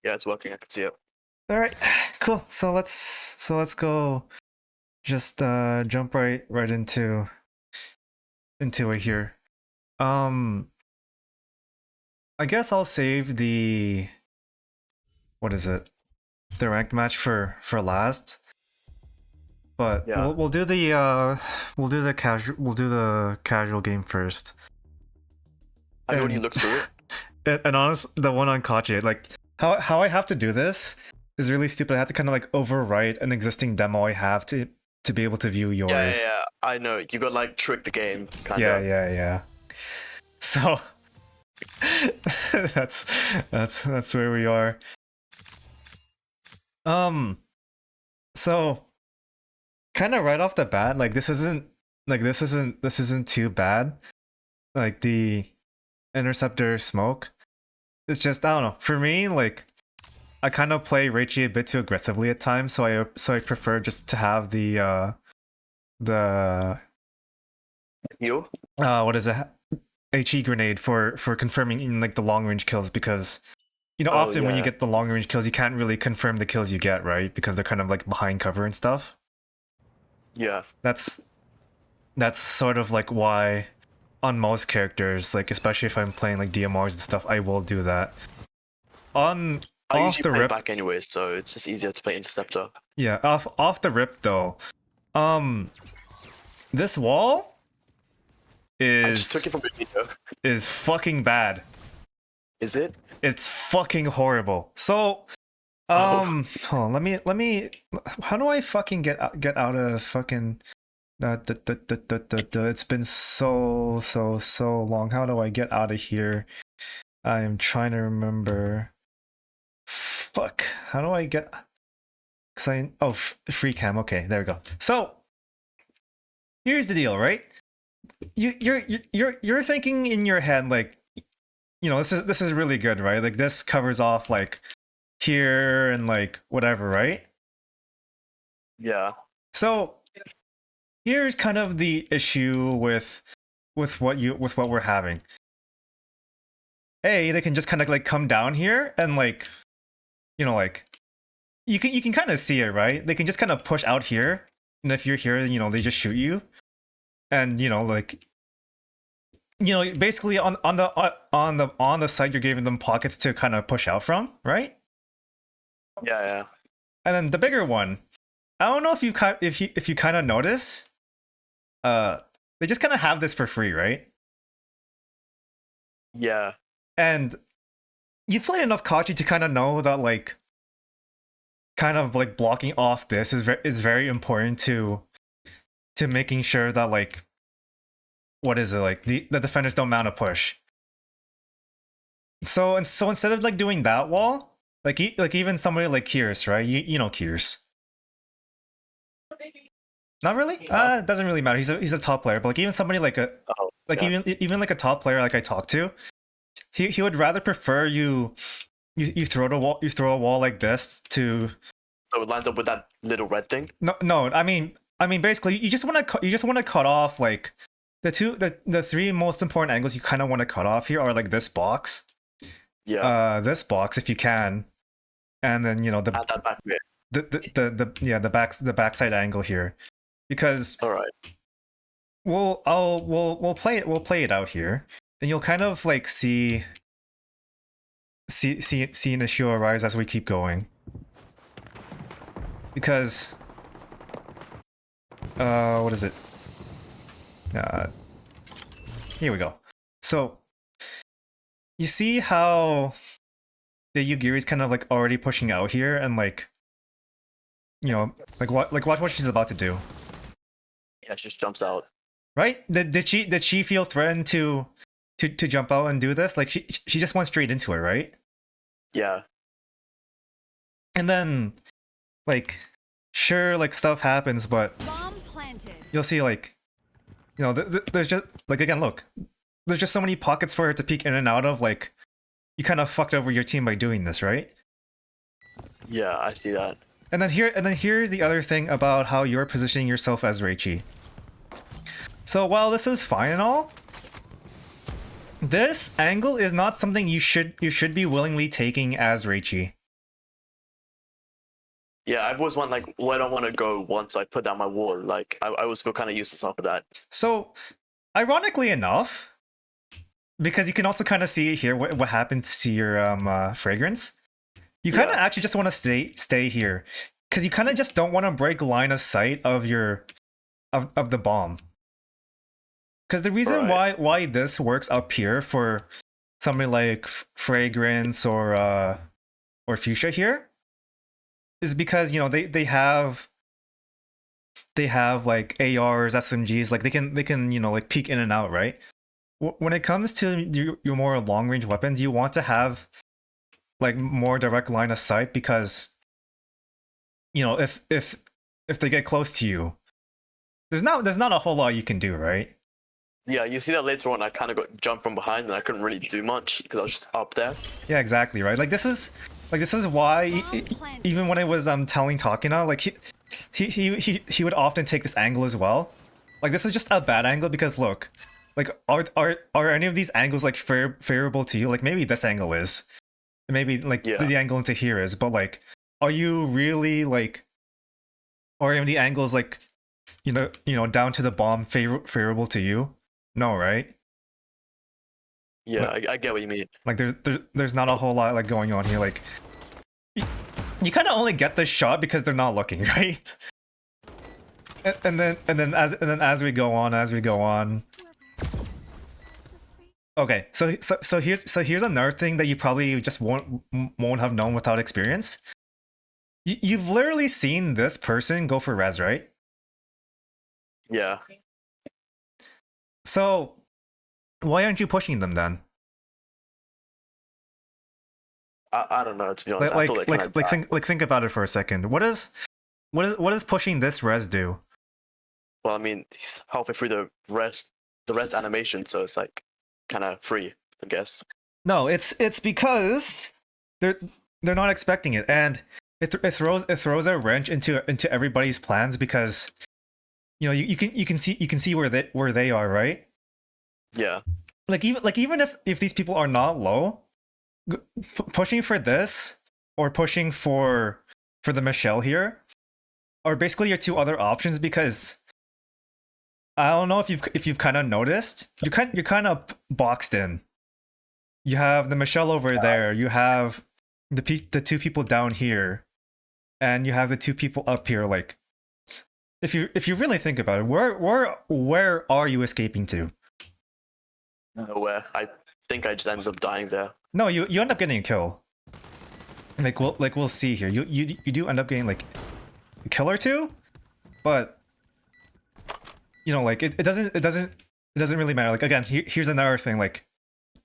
Yeah, it's working. I can see it. All right, cool. So let's go. Just jump right into it here. Um, I guess I'll save the what is it? The ranked match for last. But Yeah. we'll do the casual game first. Have you already And looked through it? and honest, the one on Kachi, like how I have to do this is really stupid. I have to kind of like overwrite an existing demo I have to be able to view Yeah, yours. yeah, yeah. I know. You got like trick the game, kind Yeah, of. yeah. So that's that's where we are. So kind of right off the bat, like this isn't too bad. Like the interceptor smoke. It's just I don't know. For me, like I kind of play Reichi a bit too aggressively at times, so I prefer just to have the You? what is it? HE grenade for confirming in like the long range kills, because Oh, often when you yeah. get the long range kills you can't really confirm the kills you get, right? Because they're kind of like behind cover and stuff. Yeah. That's sort of like why on most characters, like especially if I'm playing like DMRs and stuff, I will do that. On I off usually the play rip, back anyway, so it's just easier to play Interceptor. yeah, off the rip though. This wall I just took is it from your video. is fucking bad. Is it? It's fucking horrible. So, Oh. hold on, let me. How do I fucking get out of fucking? It's been so long. How do I get out of here? I am trying to remember. Fuck. How do I get? Cause free cam. Okay, there we go. So here's the deal, right? You're thinking in your head like, this is really good, right? Like this covers off like here and like whatever, right? Yeah. So here's kind of the issue with what we're having. They can just kind of like come down here and like, like you can kind of see it, right? They can just kind of push out here, and if you're here, they just shoot you, and like basically on the site you're giving them pockets to kind of push out from, right? Yeah, yeah. And then the bigger one, I don't know if you kind of notice, they just kind of have this for free, right? Yeah. And you've played enough Kachi to kind of know that like kind of like blocking off this is very important to making sure that like what is it, like the defenders don't mount a push. So instead of like doing that wall, like like even somebody like Kiers, right? You know Kiers. Not really. It doesn't really matter. He's a top player, but like even somebody like Oh, yeah. even like a top player like I talk to, he would rather prefer you throw a wall like this to. So it lines up with that little red thing. No. I mean basically you just want to cut off like the three most important angles you kind of want to cut off here are like this box, this box if you can, and then Add that back bit. the backside angle here, because All right. we'll play it out here, and you'll kind of like see an issue arise as we keep going, because what is it? Here we go. So you see how the Yugiri is kind of like already pushing out here, and like watch what she's about to do. Yeah, she just jumps out. Right? Did she feel threatened to jump out and do this? Like she just went straight into it, right? Yeah. And then like sure, like stuff happens, but Bomb planted. you'll see like there's just like, again, look, there's just so many pockets for her to peek in and out of. Like you kind of fucked over your team by doing this, right? Yeah, I see that. And then here's the other thing about how you're positioning yourself as Reichi. So while this is fine and all, this angle is not something you should be willingly taking as Reichi. Yeah, I've always wanted like, where I don't want to go once I put down my wall. Like, I always feel kind of useless after that. So, ironically enough, because you can also kind of see here what happened to your fragrance. You kind of Yeah. actually just want to stay here, because you kind of just don't want to break line of sight of your of the bomb. Because the reason why this works up here for something like fragrance or fuchsia here is because they have like ARs, SMGs, like they can like peek in and out, right? When it comes to your more long range weapons, you want to have like more direct line of sight, because if they get close to you, there's not a whole lot you can do, right? Yeah, you see that later on. I kind of got jumped from behind, and I couldn't really do much because I was just up there. Yeah, exactly, right? Like this is why even when I was telling Takina, like he would often take this angle as well. Like this is just a bad angle because look, like are any of these angles like favorable to you? Like maybe this angle is, maybe like Yeah. the angle into here is, but like are you really like, are any of the angles like down to the bomb favorable to you? No, right? Yeah, I get what you mean. Like there's not a whole lot like going on here. Like you kind of only get this shot because they're not looking, right? And then as we go on. Okay, so here's another thing that you probably just won't have known without experience. You've literally seen this person go for res, right? Yeah. So why aren't you pushing them then? I don't know, to be honest. I thought they kinda died. Think about it for a second. What does pushing this res do? Well, I mean, he's halfway through the rest animation, so it's like kind of free, I guess. No, it's because they're not expecting it, and it throws a wrench into everybody's plans, because you can see where they are, right? Yeah. Like even if these people are not low, pushing for this or pushing for the Michelle here are basically your two other options, because I don't know if you've kind of noticed, you're kind of boxed in. You have the Michelle over there, you have the two people down here, and you have the two people up here. Like if you really think about it, where are you escaping to? Nowhere. I think I just ends up dying there. No, you end up getting a kill. Like we'll see here. You do end up getting like a kill or two, but like it doesn't really matter. Like again, here's another thing. Like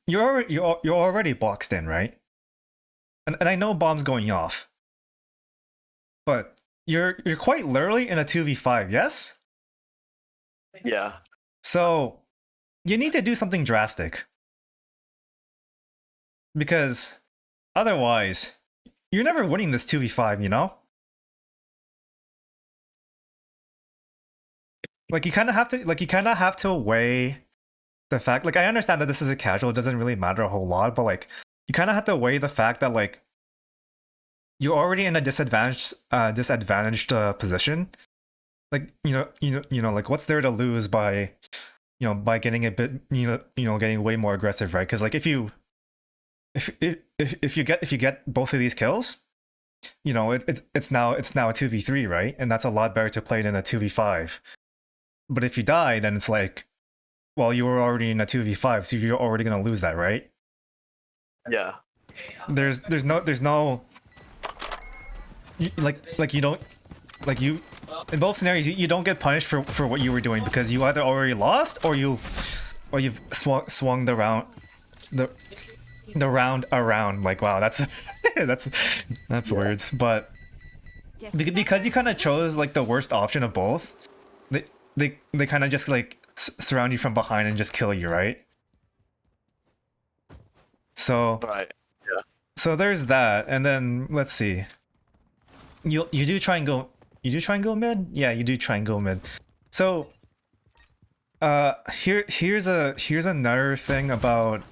you're already boxed in, right? And I know bombs going off, but you're quite literally in a 2v5, yes? Yeah. So you need to do something drastic, because otherwise you're never winning this 2v5, Like you kind of have to weigh the fact, like I understand that this is a casual, it doesn't really matter a whole lot, but like you kind of have to weigh the fact that like you're already in a disadvantaged position. Like like what's there to lose by by getting a bit getting way more aggressive, right? Because like if you get both of these kills, it's now a 2v3, right? And that's a lot better to play than a 2v5. But if you die, then it's like, well, you were already in a 2v5, so you're already gonna lose that, right? Yeah. There's no like you don't, like you, in both scenarios you don't get punished for what you were doing, because you either already lost or you've swung the round around. Like wow, that's that's words, but because you kind of chose like the worst option of both, they kind of just like surround you from behind and just kill you, right? So Right. Yeah. so there's that, and then let's see. You do try and go mid? Yeah, you do try and go mid. So here's another thing about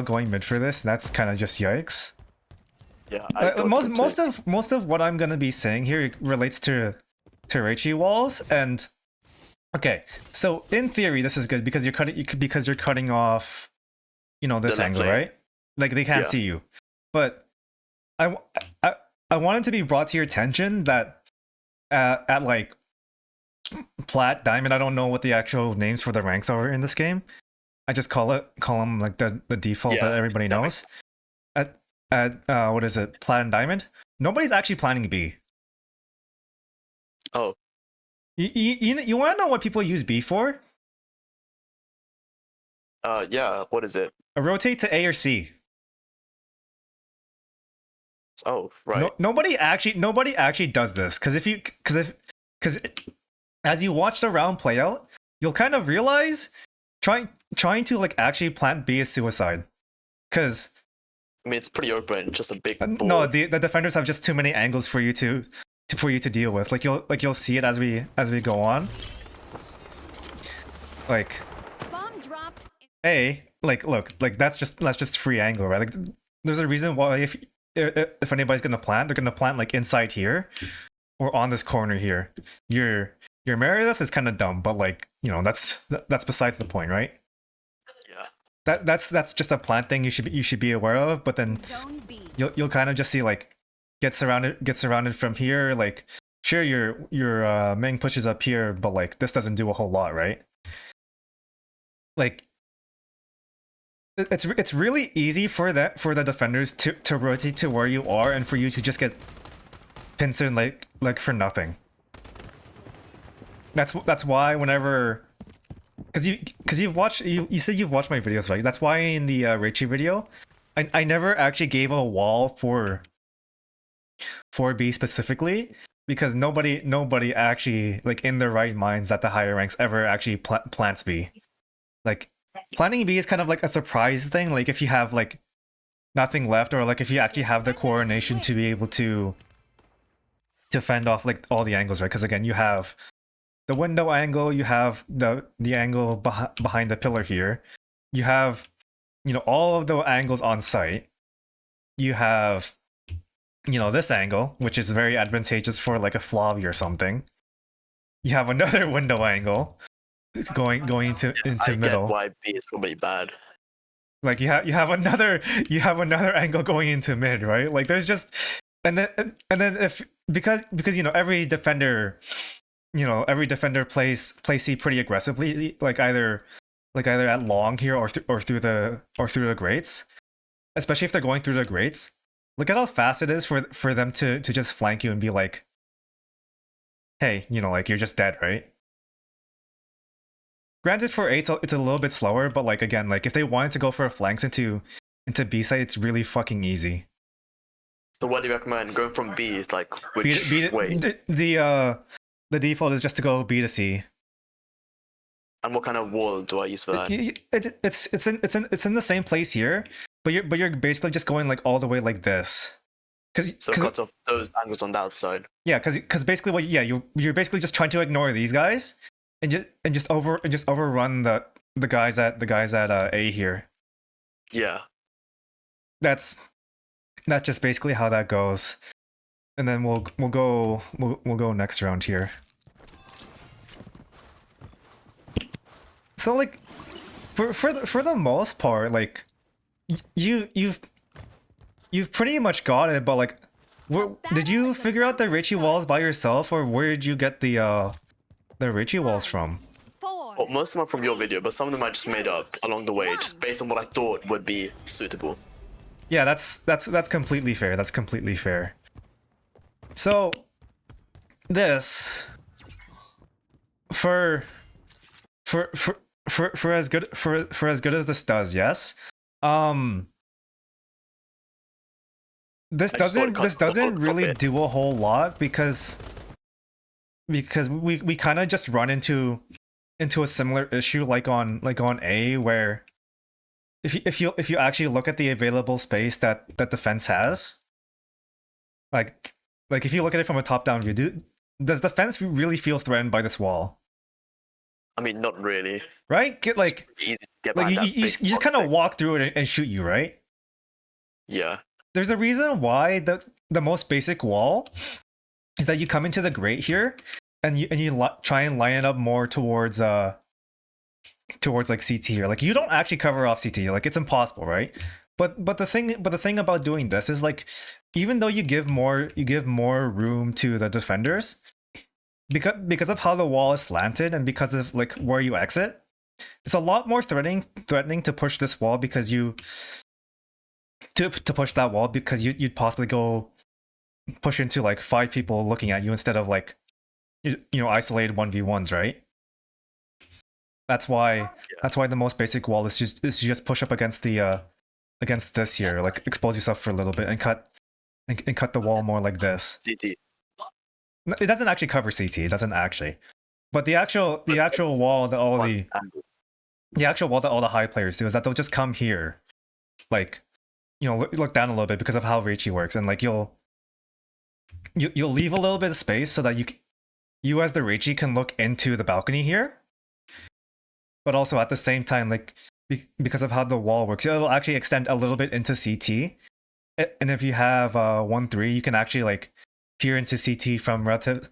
going mid for this, and that's kind of just yikes. Yeah, I got Most of what I'm gonna be saying here relates to Reichi walls, and okay, so in theory this is good because you're cutting off, you know, this left angle, lane. right? Like they can't Yeah. see you, but I I I wanted to be brought to your attention that at like plat, diamond, I don't know what the actual names for the ranks are in this game. I just call them like the default Yeah, that everybody that knows. At what is it, plat and diamond? Nobody's actually planning B. Oh, You want to know what people use B for? yeah. What is it? A rotate to A or C. Oh, right. No, nobody actually does this because as you watch the round play out, you'll kind of realize trying to like actually plant B is suicide. Because I mean, it's pretty open, just a big board. no, the defenders have just too many angles for you to deal with. Like you'll see it as we go on. Like Bomb dropped. look, like that's just free angle, right? Like there's a reason why if anybody's gonna plant, they're gonna plant like inside here or on this corner here. Your Meredith is kind of dumb, but like, you know, that's besides the point, right? Yeah. That's just a plant thing you should be aware of. But then Zone B. you'll kind of just see like get surrounded from here. Like sure, your Ming pushes up here, but like this doesn't do a whole lot, right? Like it's really easy for the defenders to rotate to where you are and for you to just get pincered like for nothing. That's why whenever because you've watched you said you've watched my videos, right? That's why in the Reichi video, I never actually gave a wall for B specifically because nobody actually like in their right minds at the higher ranks ever actually plants B. Like planting B is kind of like a surprise thing. Like if you have like nothing left, or like if you actually have the coordination to be able to fend off like all the angles, right? Because again, you have the window angle, you have the angle behind the pillar here, you have, you know, all of the angles on site, you have, you know, this angle, which is very advantageous for like a flobby or something. You have another window angle going into I middle. get why B is probably bad. Like you have another angle going into mid, right? Like there's just and then if because you know every defender plays C pretty aggressively, like either at long here or through the grates, especially if they're going through the grates. Look at how fast it is for them to just flank you and be like, hey, you know, like you're just dead, right? Granted, for A, it's a little bit slower, but like again, like if they wanted to go for a flanks into B side, it's really fucking easy. So what do you recommend? Going from B is like which way? The default is just to go B to C. And what kind of wall do I use for that? It's in the same place here, but you're basically just going like all the way like this. So it cuts off those angles on that side. Yeah, because basically you're basically just trying to ignore these guys and just overrun the guys at A here. Yeah. That's just basically how that goes. And then we'll go next round here. So like for the most part, like you've pretty much got it, but like did you figure out the Reichi walls by yourself, or where did you get the Reichi walls from? Well, most of them are from your video, but some of them I just made up along the way, just based on what I thought would be suitable. Yeah, that's completely fair. That's completely fair. So this for as good as this does, yes. This doesn't really do a whole lot because we kind of just run into a similar issue like on A, where if you actually look at the available space that the fence has, like if you look at it from a top-down view, does the fence really feel threatened by this wall? I mean, not really. Right? Easy to get like behind you just kind of walk through it and shoot you, right? Yeah. there's a reason why the most basic wall is that you come into the grate here and you try and line it up more towards like CT here. Like you don't actually cover off CT. Like it's impossible, right? But the thing about doing this is like even though you give more room to the defenders because of how the wall is slanted and because of like where you exit, it's a lot more threatening to push this wall because you to push that wall because you'd possibly go push into like 5 people looking at you instead of like you know isolated 1v1s, right? That's why the most basic wall is just push up against the against this here, like expose yourself for a little bit and cut the wall more like this. CT. It doesn't actually cover CT. It doesn't actually, but the actual wall that all the high players do is that they'll just come here, like you know look down a little bit because of how Reichi works, and like you'll leave a little bit of space so that you as the Reichi can look into the balcony here, but also at the same time like because of how the wall works, it'll actually extend a little bit into CT, and if you have 1-3, you can actually like peer into CT from relative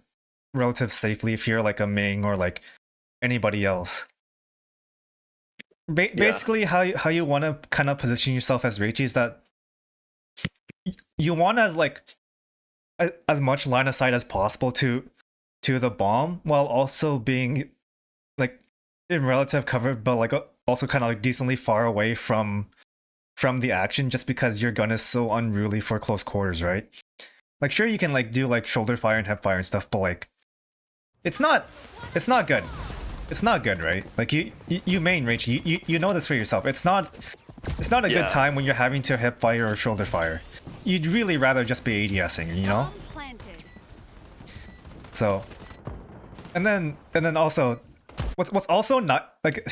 safely if you're like a Ming or like anybody else. Basically, how you want to kind of position yourself as Reichi is that you want as like as much line of sight as possible to the bomb while also being like in relative cover, but like also kind of like decently far away from the action, just because your gun is so unruly for close quarters, right? Like sure you can like do like shoulder fire and hip fire and stuff, but like it's not good. It's not good, right? Like you main Reichi, you know this for yourself. It's not a good time when you're having to hip fire or shoulder fire. You'd really rather just be ADSing, you know? So, and then also, what's also not like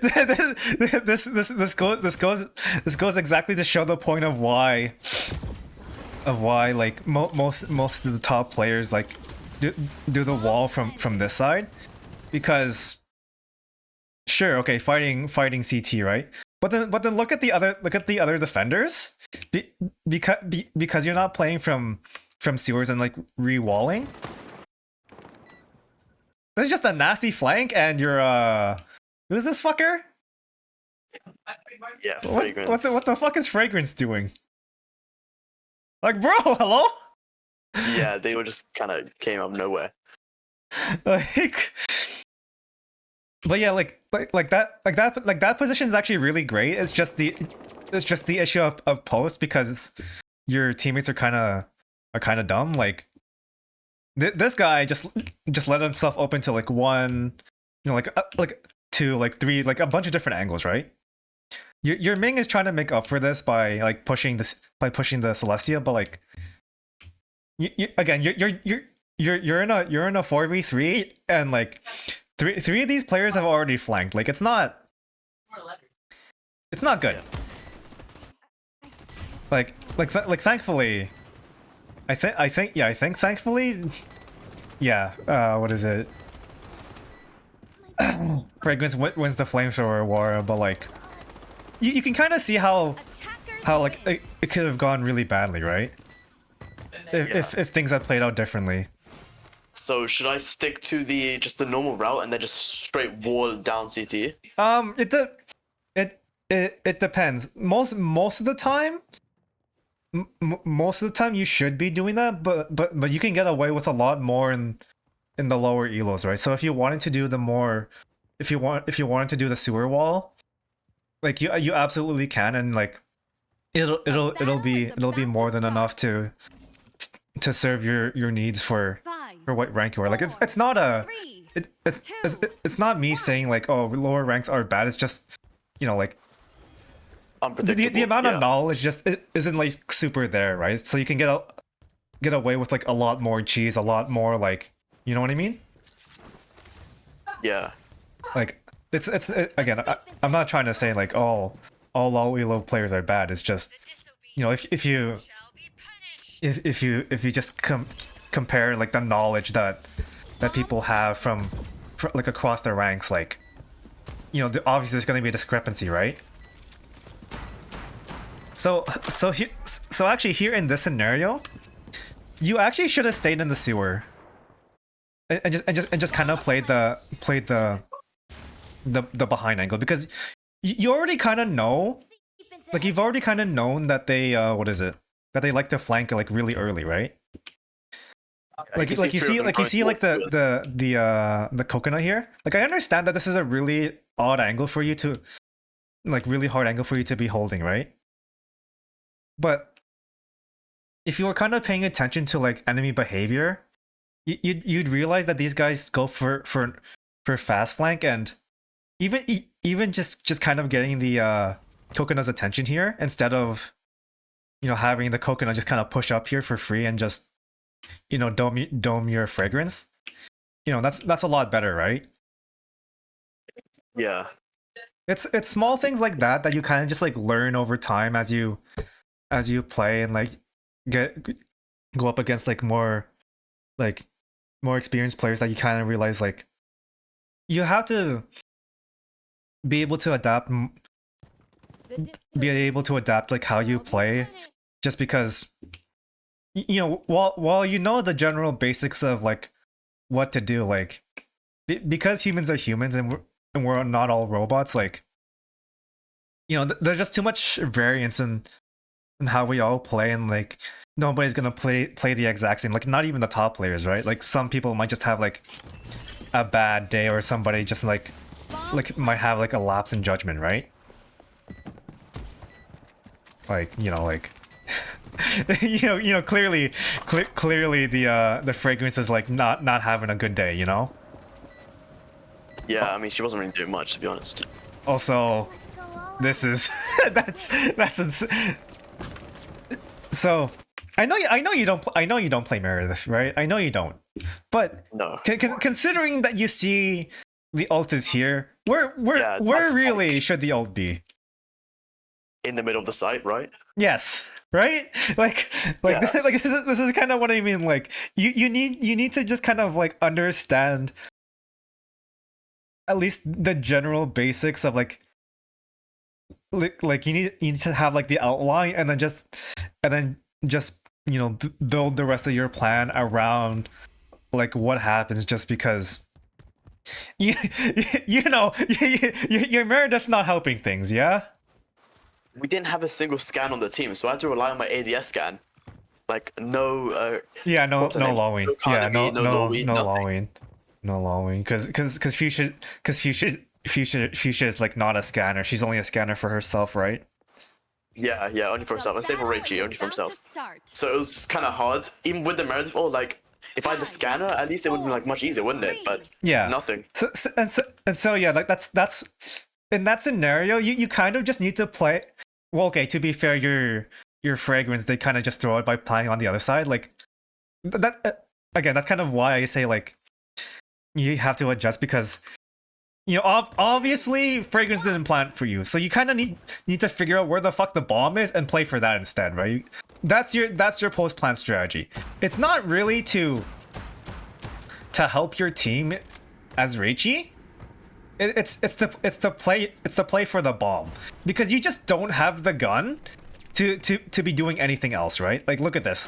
this goes exactly to show the point of why like most of the top players like do the wall from this side, because sure, okay, fighting CT, right? But then look at the other defenders, because you're not playing from sewers and like re-walling. There's just a nasty flank, and you're who's this fucker? Yeah, Fragrance. What the fuck is Fragrance doing? Like, bro, hello? Yeah, they were just kind of came out of nowhere. Like, but yeah, like that position is actually really great. It's just the issue of post, because your teammates are kind of dumb. Like this guy just let himself open to like one, you know, like two, like three, like a bunch of different angles, right? Your Ming is trying to make up for this by like pushing the Celestia, but like again you're in a 4v3, and like three of these players have already flanked. Like it's not good. Like thankfully, I think thankfully, yeah. What is it? Fragrance wins the flamethrower war, but like you can kind of see how like it could have gone really badly, right? If things had played out differently. So should I stick to just the normal route and then just straight wall down CT? It depends. Most of the time, you should be doing that, but you can get away with a lot more in the lower elos, right? So if you wanted to do if you wanted to do the sewer wall, like you absolutely can, and like it'll be more than enough to serve your needs for what rank you are. Like it's not me saying like, oh, lower ranks are bad. It's just, you know, like the amount of knowledge just isn't like super there, right? So you can get away with like a lot more cheese, a lot more like, you know what I mean? Yeah. Like again, I'm not trying to say like all low elo players are bad. It's just, you know, if you just compare like the knowledge that people have from like across their ranks, like, you know, obviously there's going to be a discrepancy, right? So actually here in this scenario, you actually should have stayed in the sewer. And just kind of played the behind angle, because you already kind of know, like you've already kind of known that they what is it, that they like to flank like really early, right? Like you see like the coconut here. Like I understand that this is a really odd angle for you to, like really hard angle for you to be holding, right? But if you were kind of paying attention to like enemy behavior, you'd realize that these guys go for fast flank, and even just kind of getting the coconut's attention here instead of, you know, having the coconut just kind of push up here for free and just, you know, dome your fragrance. You know, that's a lot better, right? Yeah. It's small things like that that you kind of just like learn over time as you play and like go up against like more experienced players, that you kind of realize like you have to be able to adapt like how you play, just because you know, while you know the general basics of like what to do, like because humans are humans and we're not all robots, like, you know, there's just too much variance in how we all play, and like nobody's gonna play the exact same, like not even the top players, right? Like some people might just have like a bad day, or somebody just like might have like a lapse in judgment, right? Like, you know, like you know clearly the fragrance is like not having a good day, you know? Yeah, I mean, she wasn't really doing much, to be honest. Also, this is that's so I know you don't play Meredith, right? I know you don't. But No. Considering that you see the ult is here, where really like should the ult be? in the middle of the site, right? Yes, right? Like Yeah. like this is kind of what I mean. Like you need to just kind of like understand at least the general basics of like you need to have like the outline, and then just you know, build the rest of your plan around like what happens, just because you know your Meredith's not helping things, yeah? We didn't have a single scan on the team, so I had to rely on my ADS scan. Like no. Yeah, no What's her name? Lawing. No Yeah, Carnaby, no Lawing, nothing. Lawing. No Lawing. Because Fuchsia is like not a scanner. She's only a scanner for herself, right? Yeah, only for himself. And same for Reggie, only for himself. So it was kind of hard, even with the Meredith. Oh, like if I had the scanner, at least it would be like much easier, wouldn't it? But yeah, nothing. So yeah, like that's in that scenario, you kind of just need to play. Well, okay, to be fair, your fragrance, they kind of just throw it by playing on the other side. Like that again, that's kind of why I say like you have to adjust, because you know, obviously fragrance didn't plan for you, so you kind of need to figure out where the fuck the bomb is and play for that instead, right? That's your post plan strategy. It's not really to help your team as Reichi. It's to play for the bomb, because you just don't have the gun to be doing anything else, right? Like look at this.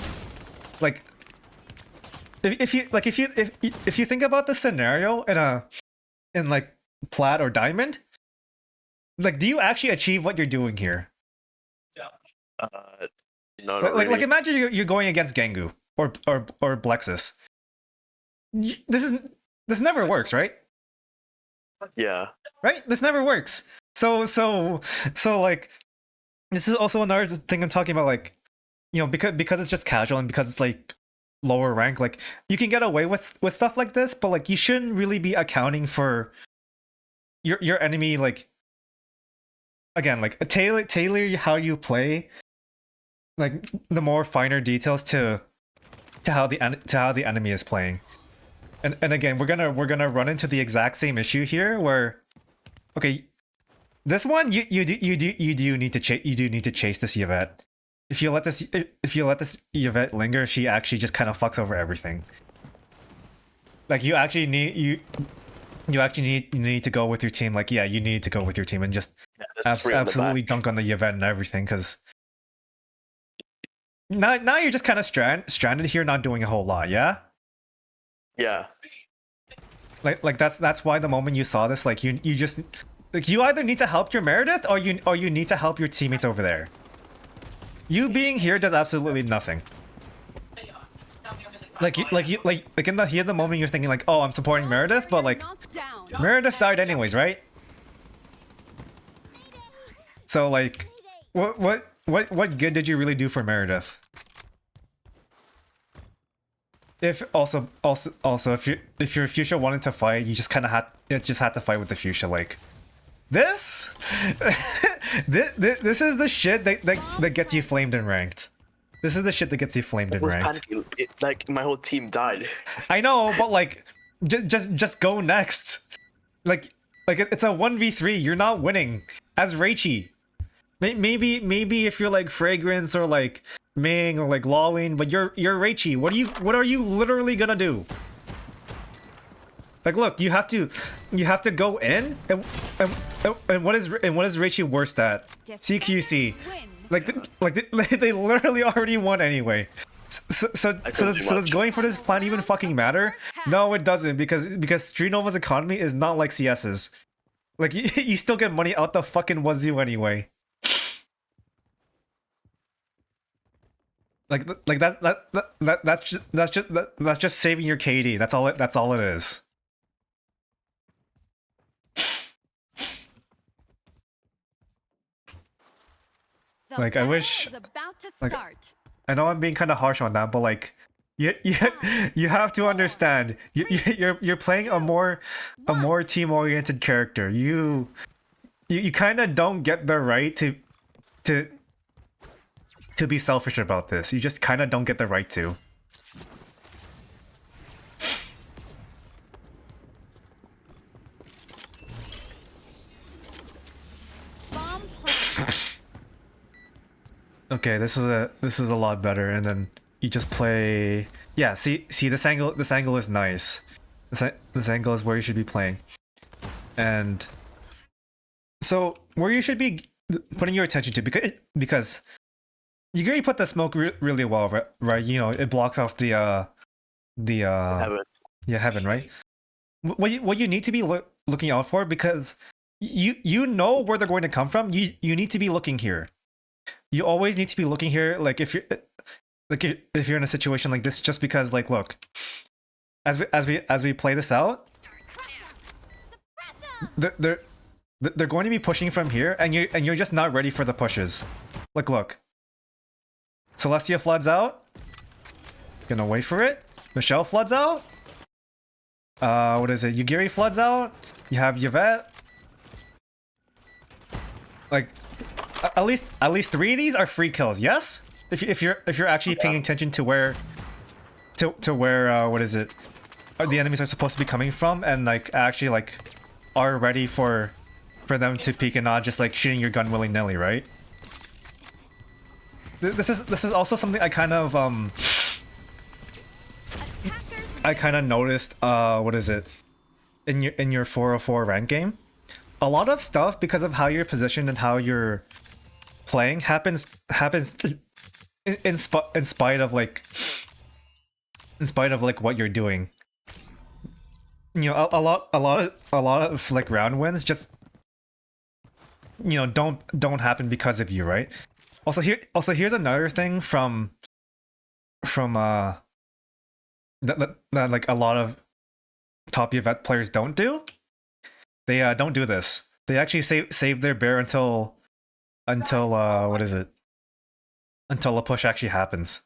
Like if you think about the scenario in like plat or diamond, like do you actually achieve what you're doing here? No, not really. Like imagine you're going against Gengu or Blexus. This never works, right? Yeah. Right? This never works. So like this is also another thing I'm talking about, like, you know, because it's just casual and because it's like lower rank, like you can get away with stuff like this, but like you shouldn't really be accounting for your enemy, like again, like tailor how you play, like the more finer details to how the enemy is playing. And again, we're gonna run into the exact same issue here, where okay, this one you do need to chase this Yvette. If you let this Yvette linger, she actually just kind of fucks over everything. Like you actually need to go with your team. Like yeah, you need to go with your team and just absolutely dunk on the Yvette and everything, because now you're just kind of stranded here, not doing a whole lot. Yeah. Yeah. Like that's why the moment you saw this, like you just like you either need to help your Meredith or you need to help your teammates over there. You being here does absolutely nothing. Like in the heat of the moment you're thinking like, oh, I'm supporting Meredith, but like Meredith died anyways, right? So like, what good did you really do for Meredith? If also if your fuchsia wanted to fight, you just kind of had to fight with the fuchsia. Like this, this is the shit that gets you flamed and ranked. This is the shit that gets you flamed and ranked. Like my whole team died. I know, but like, just go next. Like it's a 1v3. You're not winning as Raichi. Maybe if you're like Fragrance or like Ming or like Lawing, but you're Raichi. What are you literally gonna do? Like, look, you have to go in and what is Raichi worst at? CQC. They literally already won anyway. So does going for this plan even fucking matter? No, it doesn't, because Street Nova's economy is not like CS's. Like you still get money out the fucking wazoo anyway. Like that's just saving your KD. That's all it is. Like I wish. Like, I know I'm being kind of harsh on that, but like, you have to understand. You're playing a more team oriented character. You kind of don't get the right to be selfish about this. You just kind of don't get the right to. Okay, this is a lot better, and then you just play. Yeah, see this angle is nice. This angle is where you should be playing, and so where you should be putting your attention to, because you already put the smoke really well, right? You know, it blocks off the Heaven. Yeah, heaven, right? What you need to be looking out for, because you know where they're going to come from. You need to be looking here. You always need to be looking here, like if you're in a situation like this, just because, like, look, as we play this out, they're going to be pushing from here, and you're just not ready for the pushes. Like, look, Celestia floods out, gonna wait for it. Michelle floods out. What is it? Yugiri floods out. You have Yvette. Like, at least 3 of these are free kills. Yes, if you're actually paying attention to where what is it? The enemies are supposed to be coming from, and like actually like are ready for them to peek and not just like shooting your gun willy nilly, right? This is also something I kind of noticed. What is it? In your 404 rank game, a lot of stuff, because of how you're positioned and how you're playing, happens in spite of like what you're doing. You know, a lot of like round wins just, you know, don't happen because of you, right? Here's another thing from that like a lot of top Yvette players don't do. They don't do this. They actually save their bear until what is it? Until a push actually happens.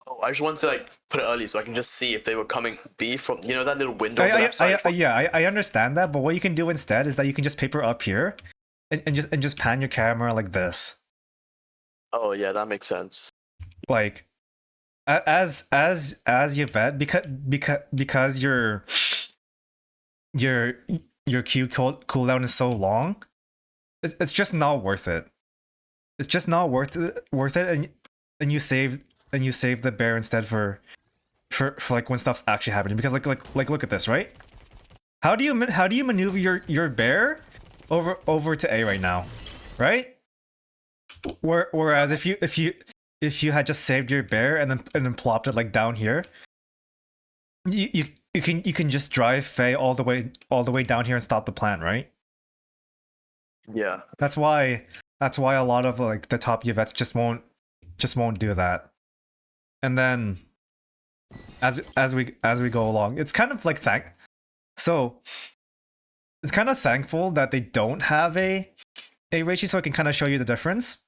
Oh, I just wanted to like put it early so I can just see if they were coming B from, you know, that little window on the left side. I understand that, but what you can do instead is that you can just paper up here, and just pan your camera like this. Oh yeah, that makes sense. Like, as Yvette, because your Q cooldown is so long, it's just not worth it. It's just not worth it, and you save the bear instead for like when stuff's actually happening. Because like look at this, right? How do you maneuver your bear over to A right now, right? Whereas if you if you had just saved your bear and then plopped it like down here, you can just drive Faye all the way down here and stop the plant, right? Yeah. That's why a lot of like the top Yvettes just won't do that. And then as we go along, it's kind of like it's kind of thankful that they don't have a Reichi, so I can kind of show you the difference.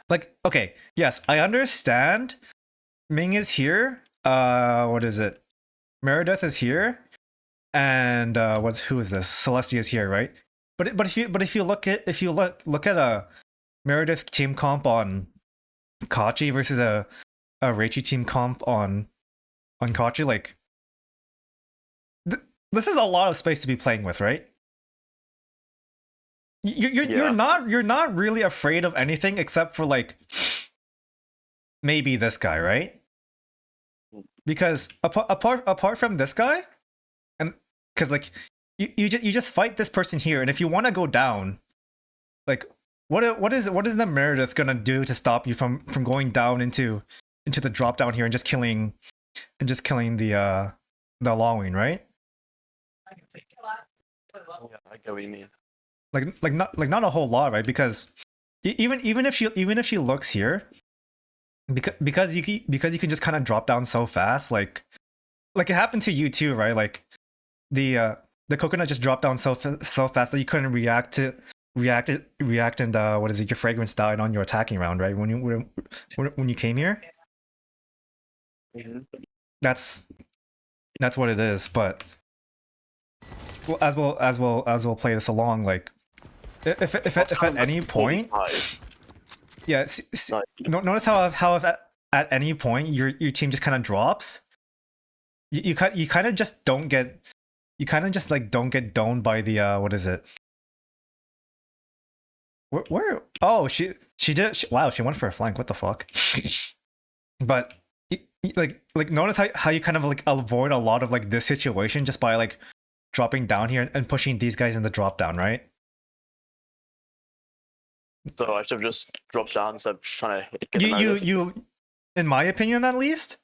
Like, okay, yes, I understand Ming is here. What is it? Meredith is here. And who is this? Celestia is here, right? But if you look at a Meredith team comp on Kachi versus a Reichi team comp on Kachi, like this is a lot of space to be playing with, right? You're not really afraid of anything except for like maybe this guy, right? Because apart from this guy, and because like you just fight this person here, and if you want to go down, like what is the Meredith gonna do to stop you from going down into the drop down here and just killing the Longwing, right? Yeah, I get what you mean. Not a whole lot, right? Because even if she looks here, because you can just kind of drop down so fast, like it happened to you too, right? Like the coconut just dropped down so fast that you couldn't react and what is it? Your fragrance died on your attacking round, right? When you came here, Mm-hmm. that's what it is. But well, as we'll play this along, like if at any point, yeah, notice how if at any point your team just kind of drops, you kind of just don't get don't get domed by the what is it? Where oh she did wow, she went for a flank, what the fuck. But like notice how you kind of like avoid a lot of like this situation just by like dropping down here and pushing these guys in the drop down, right? So I should have just dropped down instead of trying to get the Meredith. You in my opinion at least,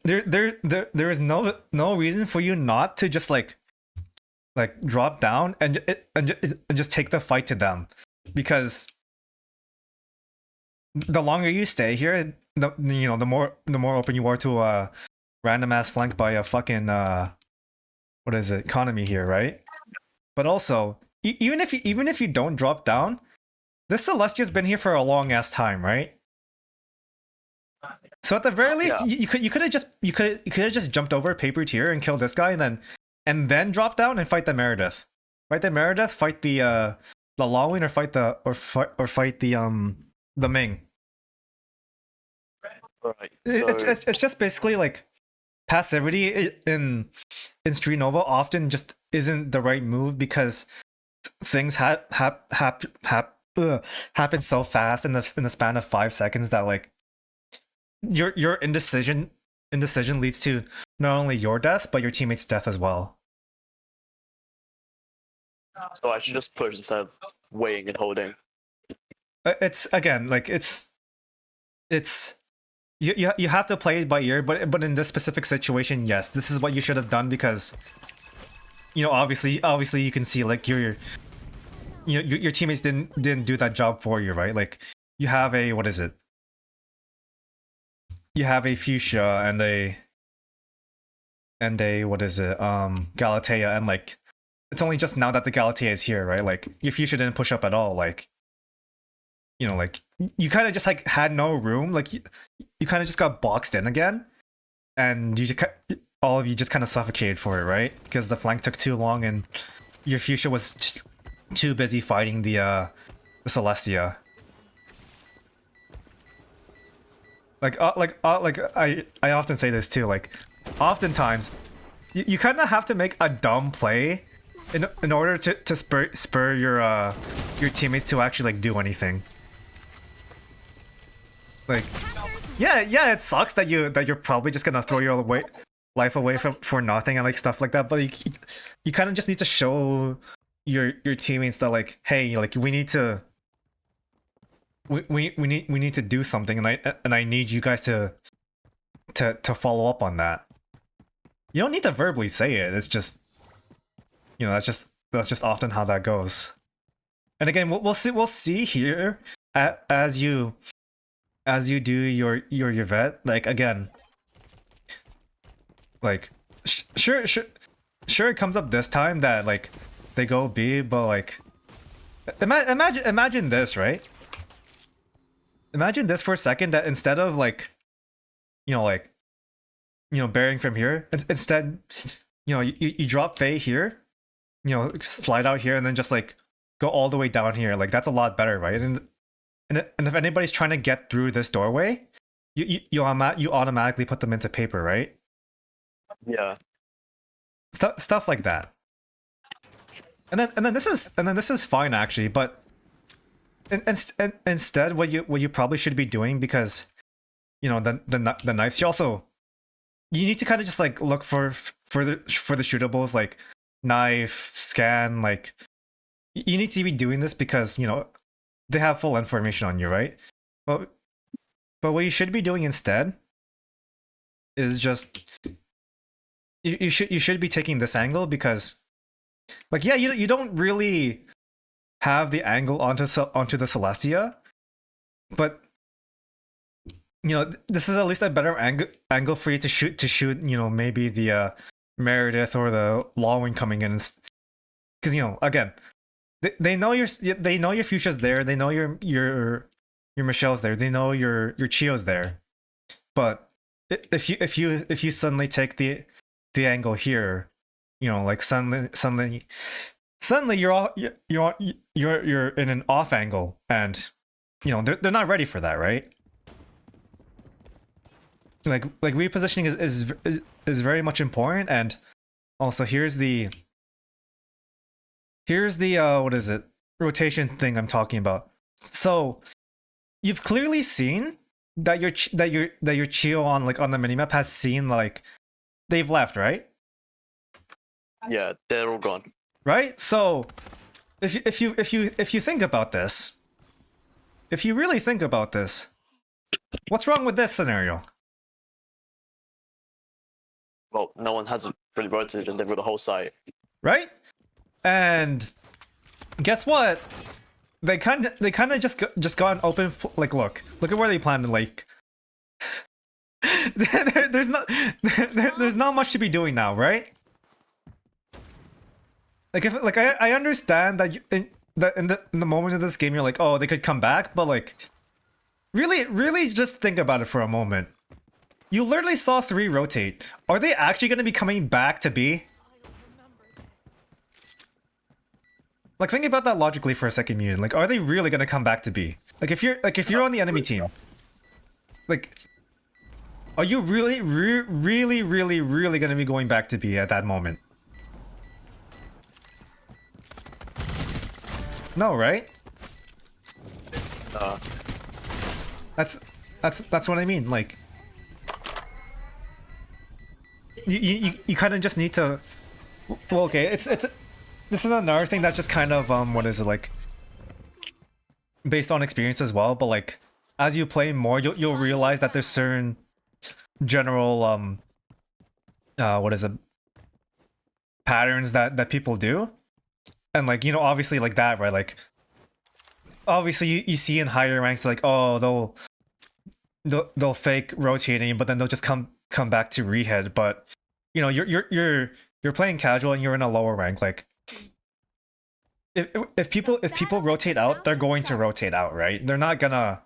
there is no reason for you not to just like drop down and just take the fight to them, because the longer you stay here, the more open you are to a random ass flank by a fucking what is it, economy here, right? But also, even if you don't drop down, this Celestia's been here for a long ass time, right? So at the very least, yeah, you could have just jumped over Paper Tier and killed this guy, and then drop down and fight the Meredith. Fight the Meredith, fight the Longwing, or fight the Ming. Right. So... It's just basically like passivity in Street Nova often just isn't the right move, because things happen so fast in the span of 5 seconds that like your indecision leads to not only your death but your teammate's death as well. So I should just push instead of waiting and holding. It's again like it's you have to play it by ear, but in this specific situation, yes, this is what you should have done, because obviously you can see like your teammates didn't do that job for you, right? Like you have a what is it? You have a Fuchsia and a what is it? Galatea, and like it's only just now that the Galatea is here, right? Like your Fuchsia didn't push up at all, like like you kind of just like had no room, like you kind of just got boxed in again, and all of you just kind of suffocated for it, right? Because the flank took too long and your Fuchsia was just too busy fighting the Celestia. I often say this too, like oftentimes you kind of have to make a dumb play in order to spur your teammates to actually like do anything. Like yeah, it sucks that you're probably just gonna throw your life away for nothing and like stuff like that, but you kind of just need to show your teammates that like, hey, like we need to we need to do something, and I need you guys to follow up on that. You don't need to verbally say it. It's just, you know, that's just often how that goes. And again, we'll see here as you do your Yvette. Like again, like sure it comes up this time that like they go B, but like imagine this, right? Imagine this for a second, that instead of like, bearing from here, instead, you drop Faye here, slide out here, and then just like go all the way down here. Like that's a lot better, right? And if anybody's trying to get through this doorway, you automatically put them into paper, right? Yeah. Stuff like that. And then this is fine actually, but instead what you probably should be doing, because the knives, you need to kind of just like look for the shootables, like knife scan. Like you need to be doing this because they have full information on you, right? But what you should be doing instead is just you should be taking this angle, because like yeah, you don't really have the angle onto the Celestia, but this is at least a better angle for you to shoot maybe the Meredith or the Lawwing coming in, because again, they know your future's there, they know your Michelle's there, they know your Chio's there, but if you suddenly take the angle here, like suddenly you're in an off angle, and they're not ready for that, right? Like repositioning is very much important. And also here's the what is it, rotation thing I'm talking about. So you've clearly seen that your Chio on the minimap has seen, like, they've left, right? Yeah, they're all gone. Right? So if you think about this, if you really think about this, what's wrong with this scenario? Well, no one hasn't really rotated, and they've got the whole site. Right? And guess what? They kind of just got an open like, look at where they planted. Like there's not much to be doing now, right? Like I understand that in the moment of this game you're like, oh, they could come back, but like really just think about it for a moment. You literally saw 3 rotate. Are they actually going to be coming back to B? Like, think about that logically for a second, Mutant. Like, are they really going to come back to B? Like, if you're on the enemy team, like, are you really going to be going back to B at that moment? No, right? That's what I mean. Like, you kind of just need to. Well, okay, it's this is another thing that just kind of what is it, like, based on experience as well. But like, as you play more, you'll realize that there's certain general what is it, patterns that people do, and like, obviously like that, right? Like, obviously you see in higher ranks, like, oh, they'll fake rotating, but then they'll just come back to rehead. But you're playing casual and you're in a lower rank. Like, if people rotate out, they're going to rotate out, right? They're not gonna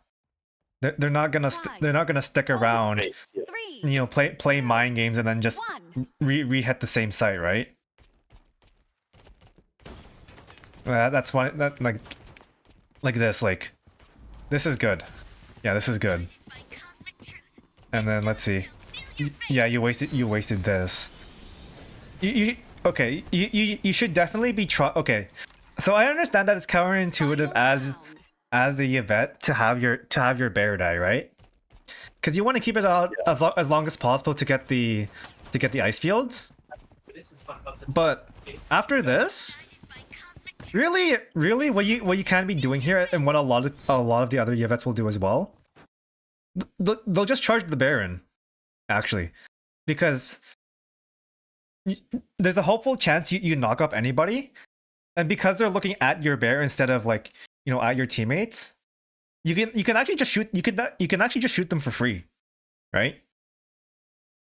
stick around, play mind games and then just rehead the same site, right? That's why that like this, like, this is good. Yeah, this is good. And then let's see. Yeah, you wasted this. Okay, you should definitely be okay. So I understand that it's counterintuitive as the Yvette to have your bear die, right? Because you want to keep it out as long as possible to get the ice fields. But after this, Really, what you can be doing here, and what a lot of the other Yvets will do as well, they'll just charge the Baron, actually, because there's a hopeful chance you knock up anybody, and because they're looking at your bear instead of like at your teammates, you can actually just shoot you can actually just shoot them for free, right?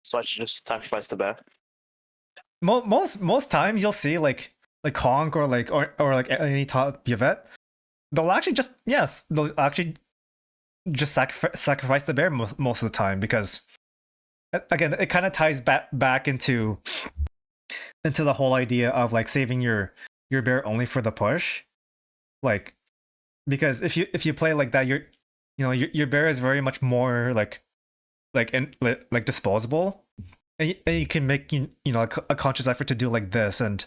So I should just sacrifice the bear. Most times you'll see like Honk or like any top Yvette, they'll actually just sacrifice the bear most of the time, because again it kind of ties back into the whole idea of like saving your bear only for the push, like, because if you play like that, your bear is very much more like disposable, and you can make a conscious effort to do like this and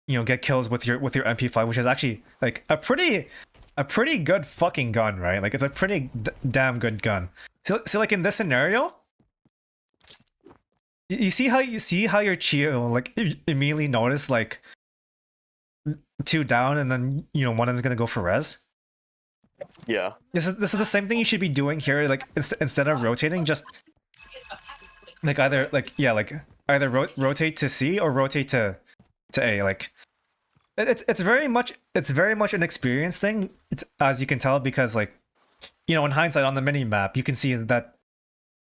get kills with your MP5, which is actually like a pretty good fucking gun, right? Like it's a pretty damn good gun. So like in this scenario, you see how your Chio like immediately notice like 2 down, and then one of them's gonna go for res. Yeah. This is the same thing you should be doing here. Like instead of rotating, just like either rotate to C or rotate to A. Like it's very much an experience thing, as you can tell, because like in hindsight on the mini map you can see that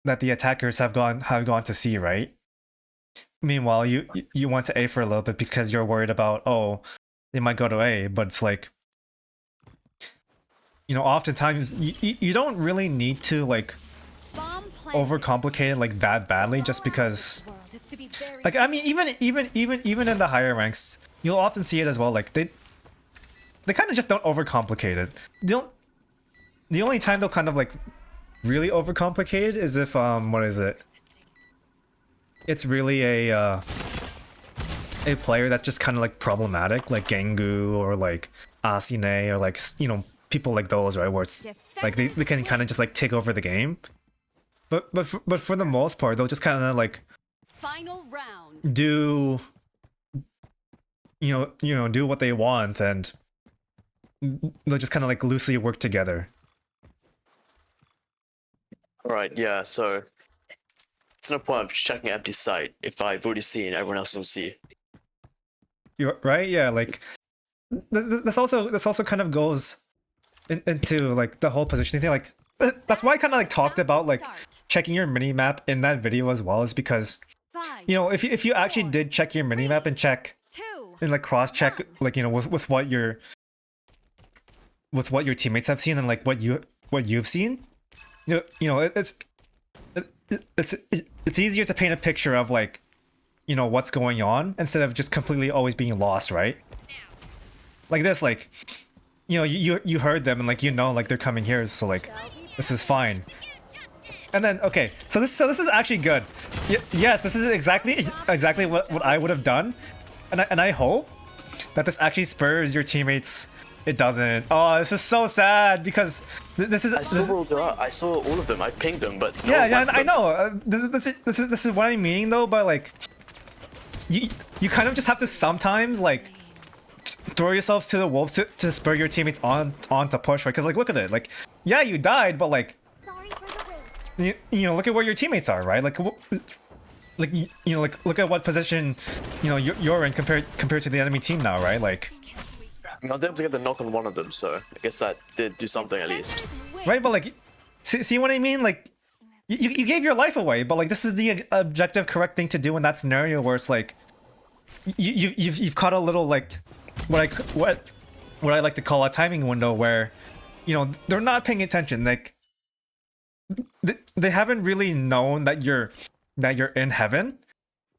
the attackers have gone to C, right? Meanwhile you went to A for a little bit because you're worried about, oh, they might go to A, but it's like oftentimes you don't really need to like overcomplicate it like that badly, just because like, I mean, even in the higher ranks you'll often see it as well, like they kind of just don't overcomplicate it. The only time they'll kind of like really overcomplicate it is if what is it, it's really a player that's just kind of like problematic, like Gengu or like Asine or like people like those, right, where it's like they can kind of just like take over the game. But for the most part, they'll just kind of like final round. Do do what they want, and they'll just kind of like loosely work together. Alright, yeah, so it's no point of just checking empty site if I've already seen everyone else don't see. You're right, yeah, like this also kind of goes into like the whole positioning thing. Like that's why I kind of like talked about like checking your mini map in that video as well, is because if you actually did check your mini map and check and like cross check like with what your teammates have seen and like what you've seen, it's easier to paint a picture of like what's going on instead of just completely always being lost, right? Like this, like you heard them and like like they're coming here, so like this is fine. And then okay, so this is actually good. Yes, this is exactly what I would have done, and I hope that this actually spurs your teammates. It doesn't. Oh, this is so sad, because this is. I saw all of them. I pinged them, but no yeah, I know. This is what I'm meaning though. But like, you kind of just have to sometimes like throw yourselves to the wolves to spur your teammates on to push, right? Because like, look at it. Like, yeah, you died, but like, look at where your teammates are, right? Like, look at what position you're in compared to the enemy team now, right? Like. I was able to get the knock on one of them, so I guess that did do something at least. Right, but like, see what I mean? Like, you gave your life away, but like this is the objective correct thing to do in that scenario, where it's like you've caught a little like what I like to call a timing window, where they're not paying attention. Like they haven't really known that you're in heaven,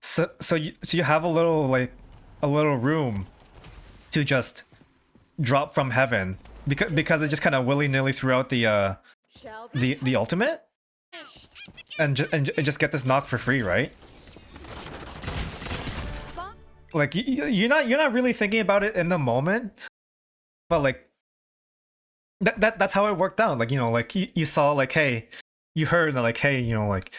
so you have a little room to just drop from heaven, because they just kind of willy-nilly threw out the ultimate and just get this knock for free, right? Like you're not really thinking about it in the moment, but like that's how it worked out. Like like you saw, like, hey, you heard that, like, hey, like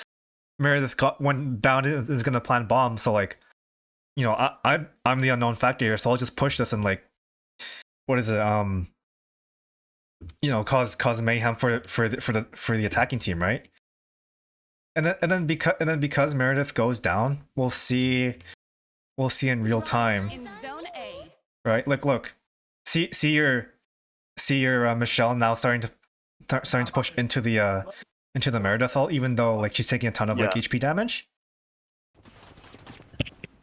Meredith went down, is gonna plant bomb, so like I'm the unknown factor here, so I'll just push this and like what is it? Cause mayhem for the attacking team, right? And then because Meredith goes down, we'll see in real time, In zone A. right? Like, look, see your Michelle now starting to push into the Meredith ult, even though like she's taking a ton of like Yeah. HP damage.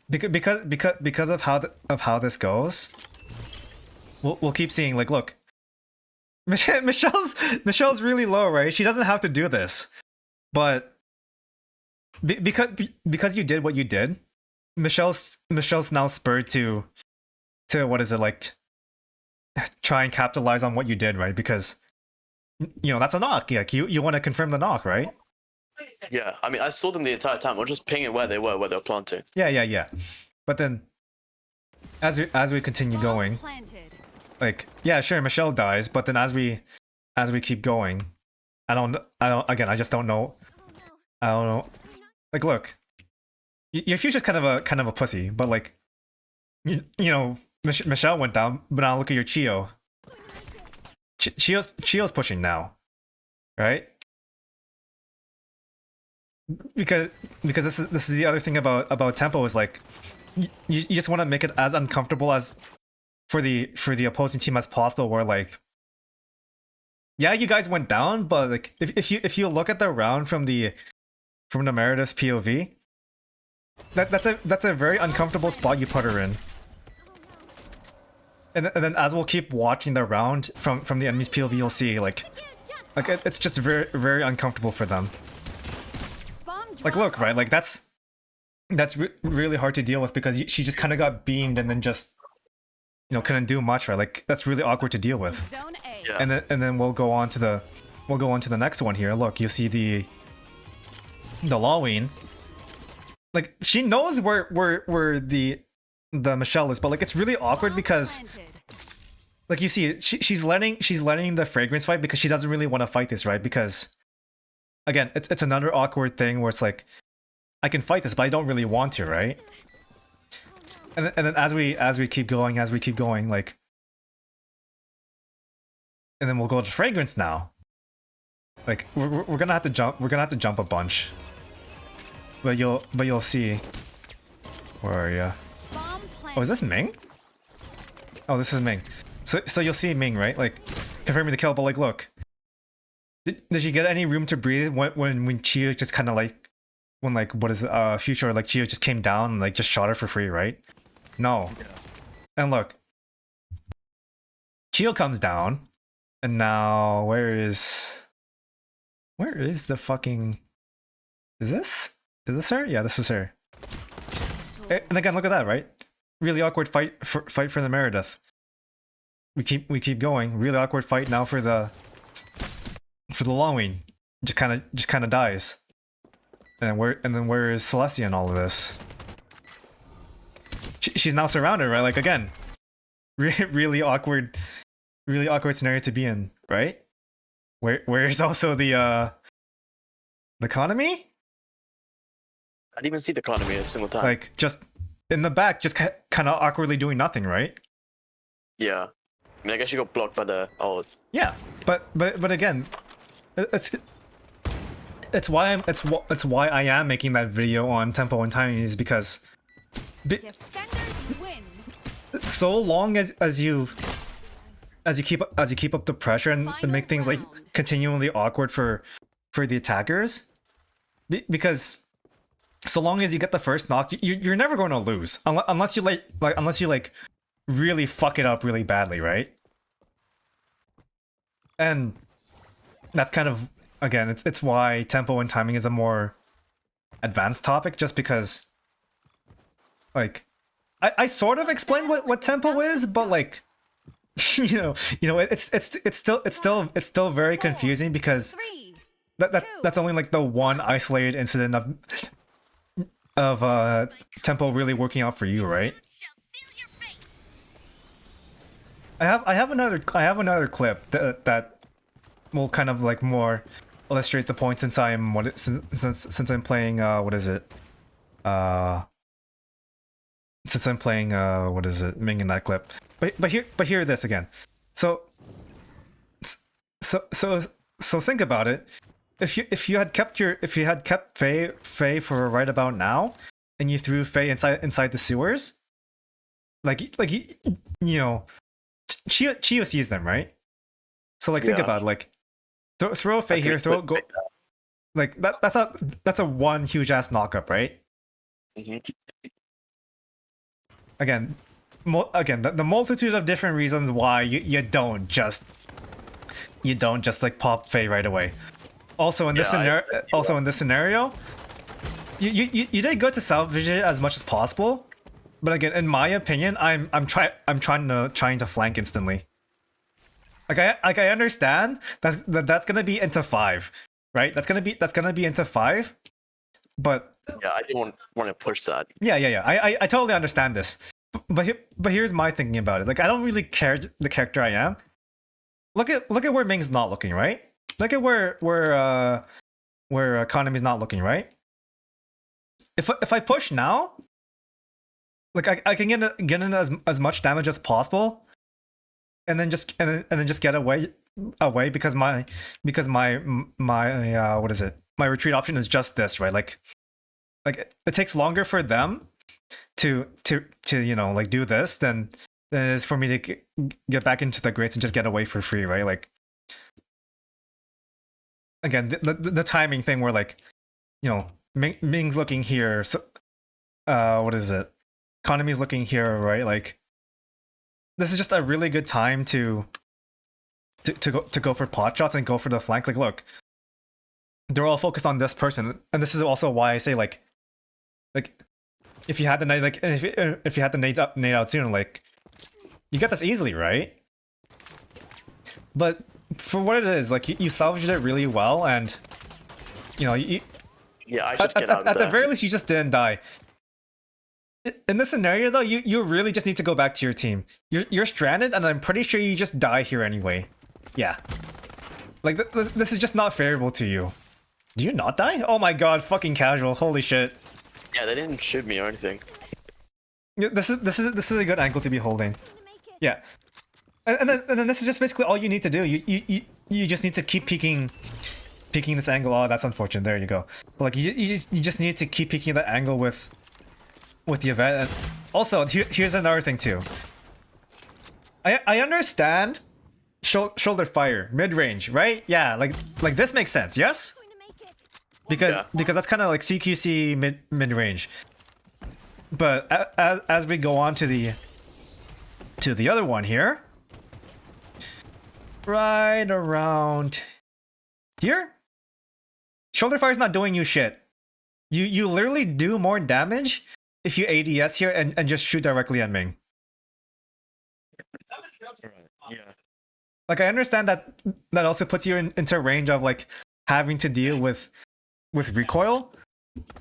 Because of how this goes, we'll keep seeing, like, look, Michelle's really low, right? She doesn't have to do this, but because you did what you did, Michelle's now spurred to what is it, like, try and capitalize on what you did, right? Because that's a knock. Like, you want to confirm the knock, right? Yeah, I mean, I saw them the entire time. I was just pinging where they were planting. Yeah. But then, as we continue Bomb going, planted. like, yeah, sure, Michelle dies, but then as we keep going, I just don't know. I don't know. Like, look, your future's kind of a pussy, but like, Michelle went down, but now look at your Chio. Chio's pushing now, right? Because this is the other thing about tempo is, like, you just want to make it as uncomfortable as for the opposing team as possible, where, like, yeah, you guys went down, but like, if you look at the round from the Meredith's POV, that's a very uncomfortable spot you put her in. And then as we'll keep watching the round from the enemy's POV, you'll see like it's just very, very uncomfortable for them. Bomb Like, look, right, like that's really hard to deal with, because she just kind of got beamed and then just couldn't do much, right? Like, that's really awkward to deal with. Zone A. Yeah. And then we'll go on to the next one here. Look, you see the Laween. Like, she knows where the Michelle is, but like, it's really awkward Bomb because, planted. like, you see she's letting the fragrance fight because she doesn't really want to fight this, right? Because, again, it's another awkward thing where it's like, I can fight this, but I don't really want to, right? And then as we keep going, like, and then we'll go to fragrance now. Like, we're gonna have to jump. We're gonna have to jump a bunch. But you'll see. Where are you? Bomb planted. Oh, is this Ming? Oh, this is Ming. So you'll see Ming, right? Like, confirming the kill. But like, look, did she get any room to breathe when Chio just kind of like, when, like, what is it, Future, like, Chio just came down and like just shot her for free, right? No. And look, Chio comes down, and now where is the fucking? Is this her? Yeah, this is her. And again, look at that, right? Really awkward fight for the Meredith. We keep going. Really awkward fight now for the Longwing. Just kind of dies. And where is Celestia in all of this? She's now surrounded, right? Like, again, really awkward scenario to be in, right? Where's also the economy? I didn't even see the economy a single time. Like, just in the back, just kind of awkwardly doing nothing, right? Yeah. I mean, I guess you got blocked by the... Oh, Yeah, but again, it's why I am making that video on tempo and timing, is because Defenders win. so long as you keep up the pressure and make things like continually awkward for the attackers, because so long as you get the first knock, you're never going to lose unless you really fuck it up really badly, right? And that's kind of, again, it's why tempo and timing is a more advanced topic, just because, like, I sort of explained what tempo is, but like, it's still very confusing, because 3. that's only like the one isolated incident of tempo really working out for you, right? I have another clip that will kind of like more illustrate the point, since I'm playing Ming in that clip. but hear this again. So so think about it. If you had kept Faye for right about now, and you threw Faye inside the sewers, you know, Chio sees them, right? So like think Yeah. about it, like throw Faye here, go like that's a one huge ass knockup, right? Mhm. Again, the multitude of different reasons why you don't just like pop Faye right away. Also in this Yeah, I see in this scenario, you did good to salvage it as much as possible, but again, in my opinion, I'm trying to flank instantly. Like I understand that's gonna be into 5, right? That's gonna be into 5, but Yeah, I didn't want to push that. yeah. I totally understand this, but here's my thinking about it. Like I don't really care the character I am. Look at where Ming's not looking, right? Look at where Konami's not looking, right? If I push now, like I can get in as much damage as possible, and then just get away because my what is it? My retreat option is just this, right? Like it takes longer for them to you know like do this than it is for me to get back into the grates and just get away for free, right? Like again, the timing thing where like, you know, Ming's looking here, so what is it? Konami's looking here, right? Like this is just a really good time to go for pot shots and go for the flank. Like look, they're all focused on this person, and this is also why I say like if you had the nade, like if you had the nade out sooner, like you get this easily, right? But for what it is, like you salvaged it really well, and you know Yeah, I should get out of at there. the very least you just didn't die. In this scenario though, you really just need to go back to your team. You're stranded, and I'm pretty sure you just die here anyway. Yeah, like this is just not favorable to you. Do you not die? Oh my god, fucking casual! Holy shit! Yeah, they didn't shoot me or anything. Yeah, this is a good angle to be holding. Yeah, and then this is just basically all you need to do. You just need to keep peeking this angle. Oh, that's unfortunate. There you go. But like you just need to keep peeking that angle with the event. And also, here's another thing too. I understand shoulder fire mid range, right? Yeah, like this makes sense. Yes, because that's kind of like CQC mid range. But as we go on to the other one here, right around here, shoulder fire's not doing you shit. You literally do more damage if you ADS here and just shoot directly at Ming. Yeah. Like I understand that also puts you into range of like having to deal with recoil,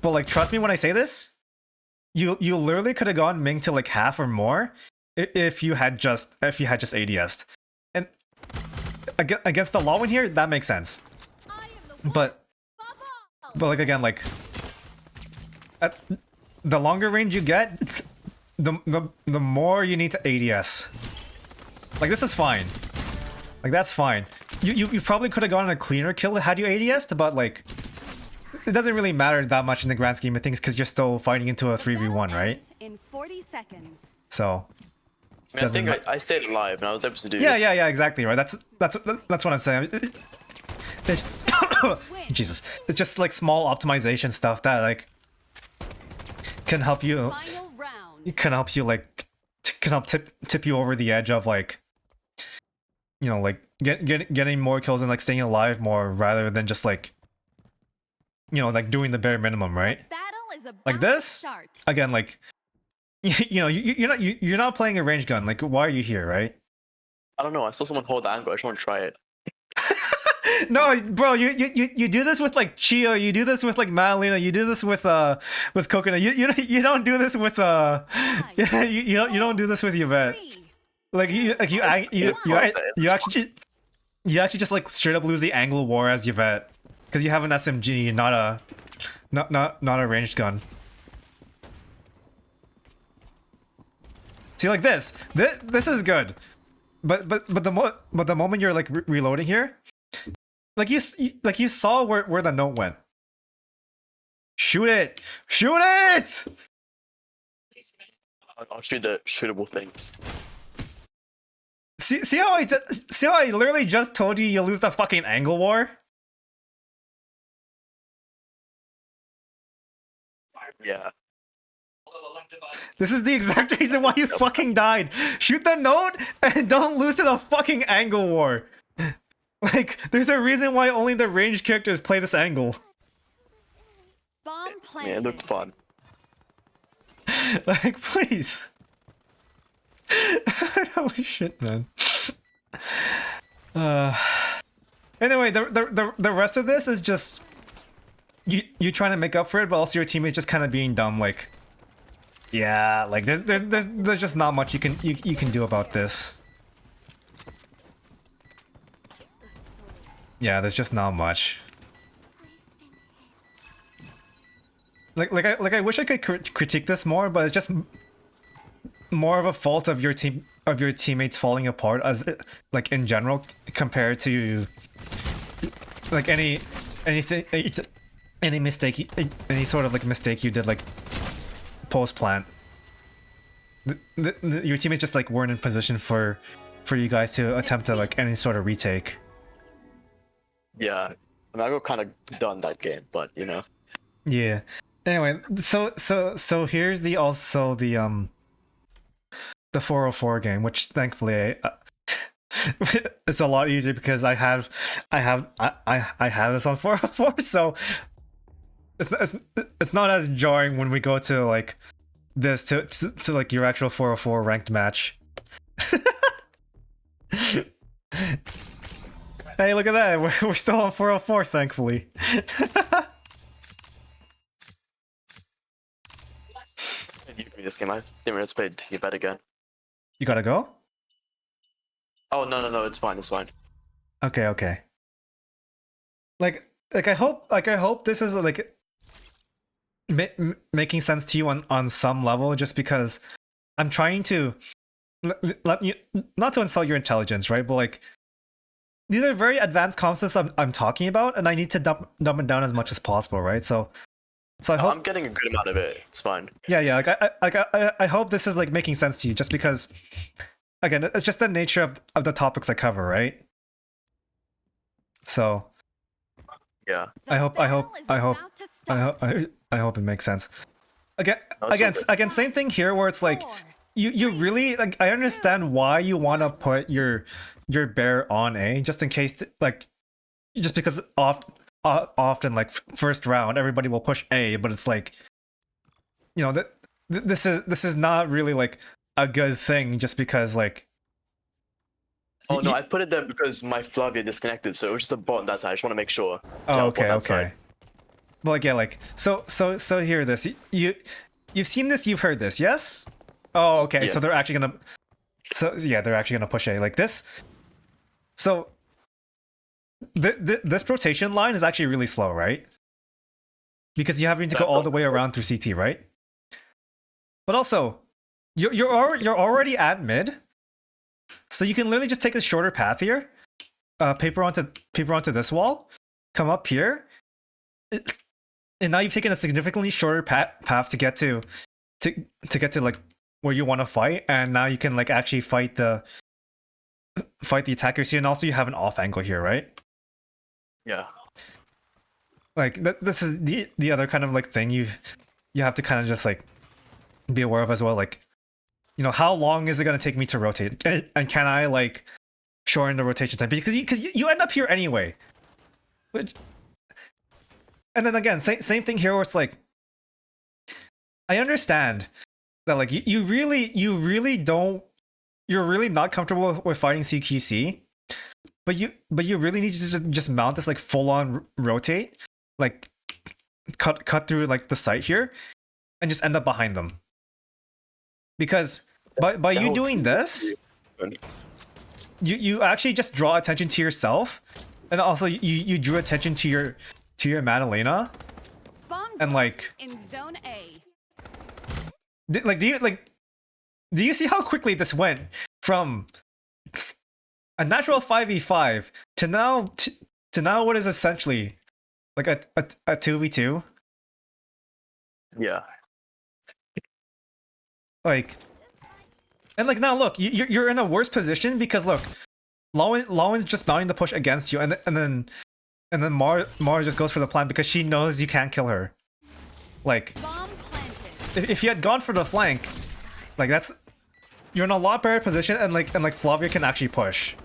but like trust me when I say this, you literally could have gone Ming to like half or more if you had just ADS'd. And against the Lawin here, that makes sense. But like again, like at the longer range you get, the more you need to ADS. Like this is fine. Like that's fine. You probably could have gotten a cleaner kill had you ADS'd, but like it doesn't really matter that much in the grand scheme of things because you're still fighting into a 3v1, right? In 40 seconds. So I think I stayed alive and I was able to do. yeah, exactly right. That's what I'm saying. Jesus, it's just like small optimization stuff that like can help you. Final round. It can help you like can help tip you over the edge of like, you know, like getting more kills and like staying alive more rather than just like, you know, like doing the bare minimum, right? Battle is about Like this to start. again, like you know, you're not playing a range gun. Like why are you here, right? I don't know. I saw someone hold the angle. I just want to try it. No, bro, you do this with like Chia, you do this with like Madalena, you do this with Coconut. You don't do this with you don't do this with Yvette. 3, Like you actually just like straight up lose the angle war as Yvette because you have an SMG, not a ranged gun. See, like this is good, but the moment you're like reloading here, like you saw where the note went. Shoot it! Shoot it! I'll shoot the shootable things. See how I literally just told you lose the fucking angle war. Yeah. This is the exact reason why you fucking died. Shoot the note and don't lose to the fucking angle war. Like, there's a reason why only the ranged characters play this angle. Bomb Yeah, planted. it looked fun. Like, please. Holy shit, man. Anyway, the rest of this is just you trying to make up for it, but also your teammates just kind of being dumb. Like, yeah, like there's just not much you can do about this. Yeah, there's just not much. I wish I could critique this more, but it's just more of a fault of your teammates falling apart as like in general compared to like any mistake, any sort of like mistake you did like post plant. Your teammates just like weren't in position for you guys to attempt to like any sort of retake. Yeah. I mean, I got kind of done that game, but you know. Yeah. Anyway, so here's the 404 game, which thankfully it's a lot easier because I have this on 404, so it's not as jarring when we go to like this to like your actual 404 ranked match. Hey, look at that! We're still on 404, thankfully. You beat this game. I didn't realize I played you bet again. You gotta go? Oh no, it's fine, it's fine. Okay. Like I hope this is like making sense to you on some level, just because I'm trying to let you, not to insult your intelligence, right? But like these are very advanced concepts I'm talking about, and I need to dumb it down as much as possible, right? So I hope I'm getting a good amount of it. It's fine. yeah. I hope this is like making sense to you, just because, again, it's just the nature of the topics I cover, right? So Yeah. I hope The I hope it makes sense. Again, No, it's all good. same thing here, where it's like you really like. I understand why you want to put your bear on A, just in case, like, just because often like first round everybody will push A, but it's like, you know, that this is not really like a good thing, just because like. Oh no, I put it there because my Flavia disconnected, so it was just a bot on that side. I just want to make sure. Oh, okay. But like, yeah, like so hear this. You've seen this, you've heard this, yes? Oh, okay. Yeah. So they're actually gonna push A like this. So this rotation line is actually really slow, right? Because you having to go all the way around through CT, right? But also, you're already at mid, so you can literally just take the shorter path here, paper onto this wall, come up here, and now you've taken a significantly shorter path to get to like where you want to fight, and now you can like actually fight the attackers here, and also you have an off angle here, right? Yeah. Like this is the other kind of like thing you have to kind of just like be aware of as well. Like, you know, how long is it going to take me to rotate, and can I like shorten the rotation time, because you end up here anyway. And then again, same thing here, where it's like, I understand that like you're really not comfortable with fighting CQC, but you really need to just mount this like full on rotate, like cut through like the site here, and just end up behind them. Because by you doing this, you actually just draw attention to yourself, and also you drew attention to your Madalena, Bomb and like in zone A. do you like do you see how quickly this went from a natural 5v5 to now what is essentially like a 2v2? Yeah. Like, and like now look, you're in a worse position because look, Lowen's just mounting the push against you, and then Mara just goes for the plant because she knows you can't kill her. Like, Bomb planted. if you had gone for the flank, like you're in a lot better position, and like Flavia can actually push.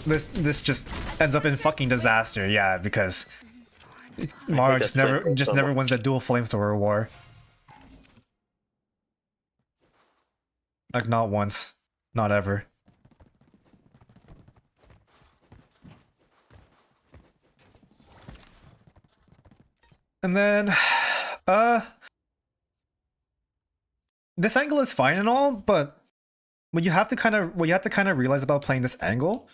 This just ends up in fucking disaster, yeah, because Mara that just never flamethrower so much. wins the dual flamethrower war. Like not once, not ever. And then, this angle is fine and all, but what you have to kind of realize about playing this angle,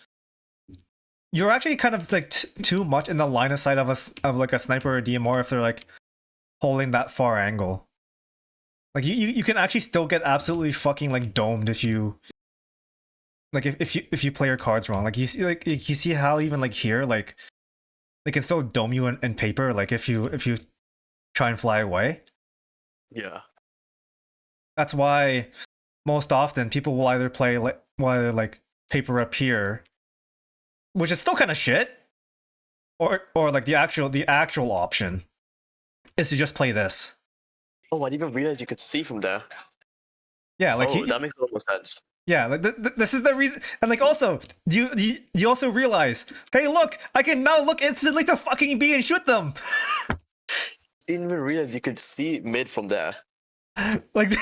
you're actually kind of like too much in the line of sight of like a sniper or a DMR if they're like holding that far angle. Like you can actually still get absolutely fucking like domed if you like if you play your cards wrong. Like you see how even like here like they can still dome you in paper like if you try and fly away. Yeah. That's why most often people will either play like paper up here, which is still kind of shit, or like the actual option is to just play this. Oh, I didn't even realize you could see from there. Yeah, like Oh, that makes a lot more sense. yeah, like this is the reason. And like also, do you also realize, hey, look, I can now look instantly to fucking B and shoot them. Didn't even realize you could see mid from there. like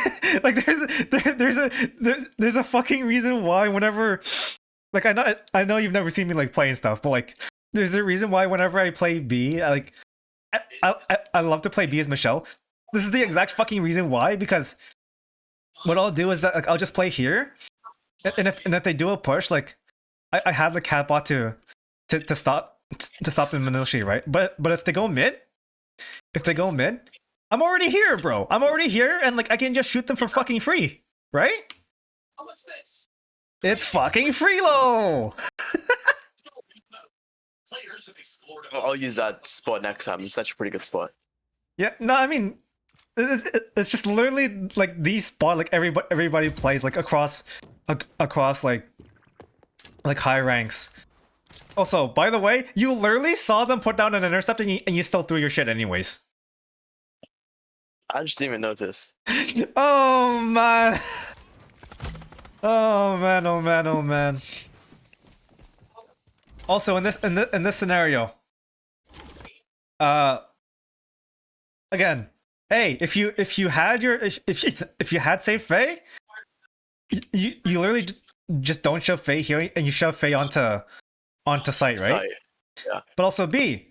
there's a fucking reason why whenever, like I know you've never seen me like playing stuff, but like there's a reason why whenever I play B, I love to play B as Michelle. This is the exact fucking reason why, because what I'll do is that like I'll just play here, and if they do a push, like I have the cat bot to stop them initially, right? But if they go mid, I'm already here, bro. I'm already here, and like I can just shoot them for fucking free, right? It's fucking freelo. I'll use that spot next time. It's such a pretty good spot. Yeah, no, I mean, it's just literally like these spot like everybody plays like across like high ranks. Also, by the way, you literally saw them put down an intercept and you still threw your shit anyways. I just didn't even notice. Oh man. Oh man, oh man, oh man. Also in this scenario, again, hey, if you had saved Faye, you literally just don't shove Faye here and you shove Faye onto site, right? Site. Yeah. But also B,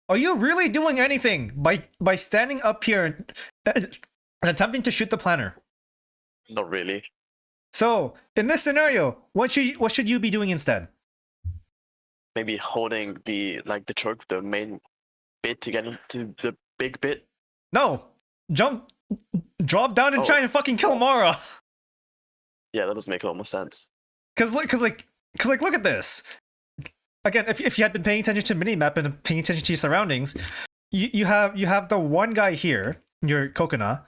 are you really doing anything by standing up here and attempting to shoot the planner? Not really. So in this scenario, what should you be doing instead? Maybe holding the choke, the main bit to get into the big bit. No, drop down and Oh. try and fucking kill Mara. Yeah, that does make a lot more sense. Cause look at this. Again, if you had been paying attention to minimap and paying attention to your surroundings, you have the one guy here, your coconut.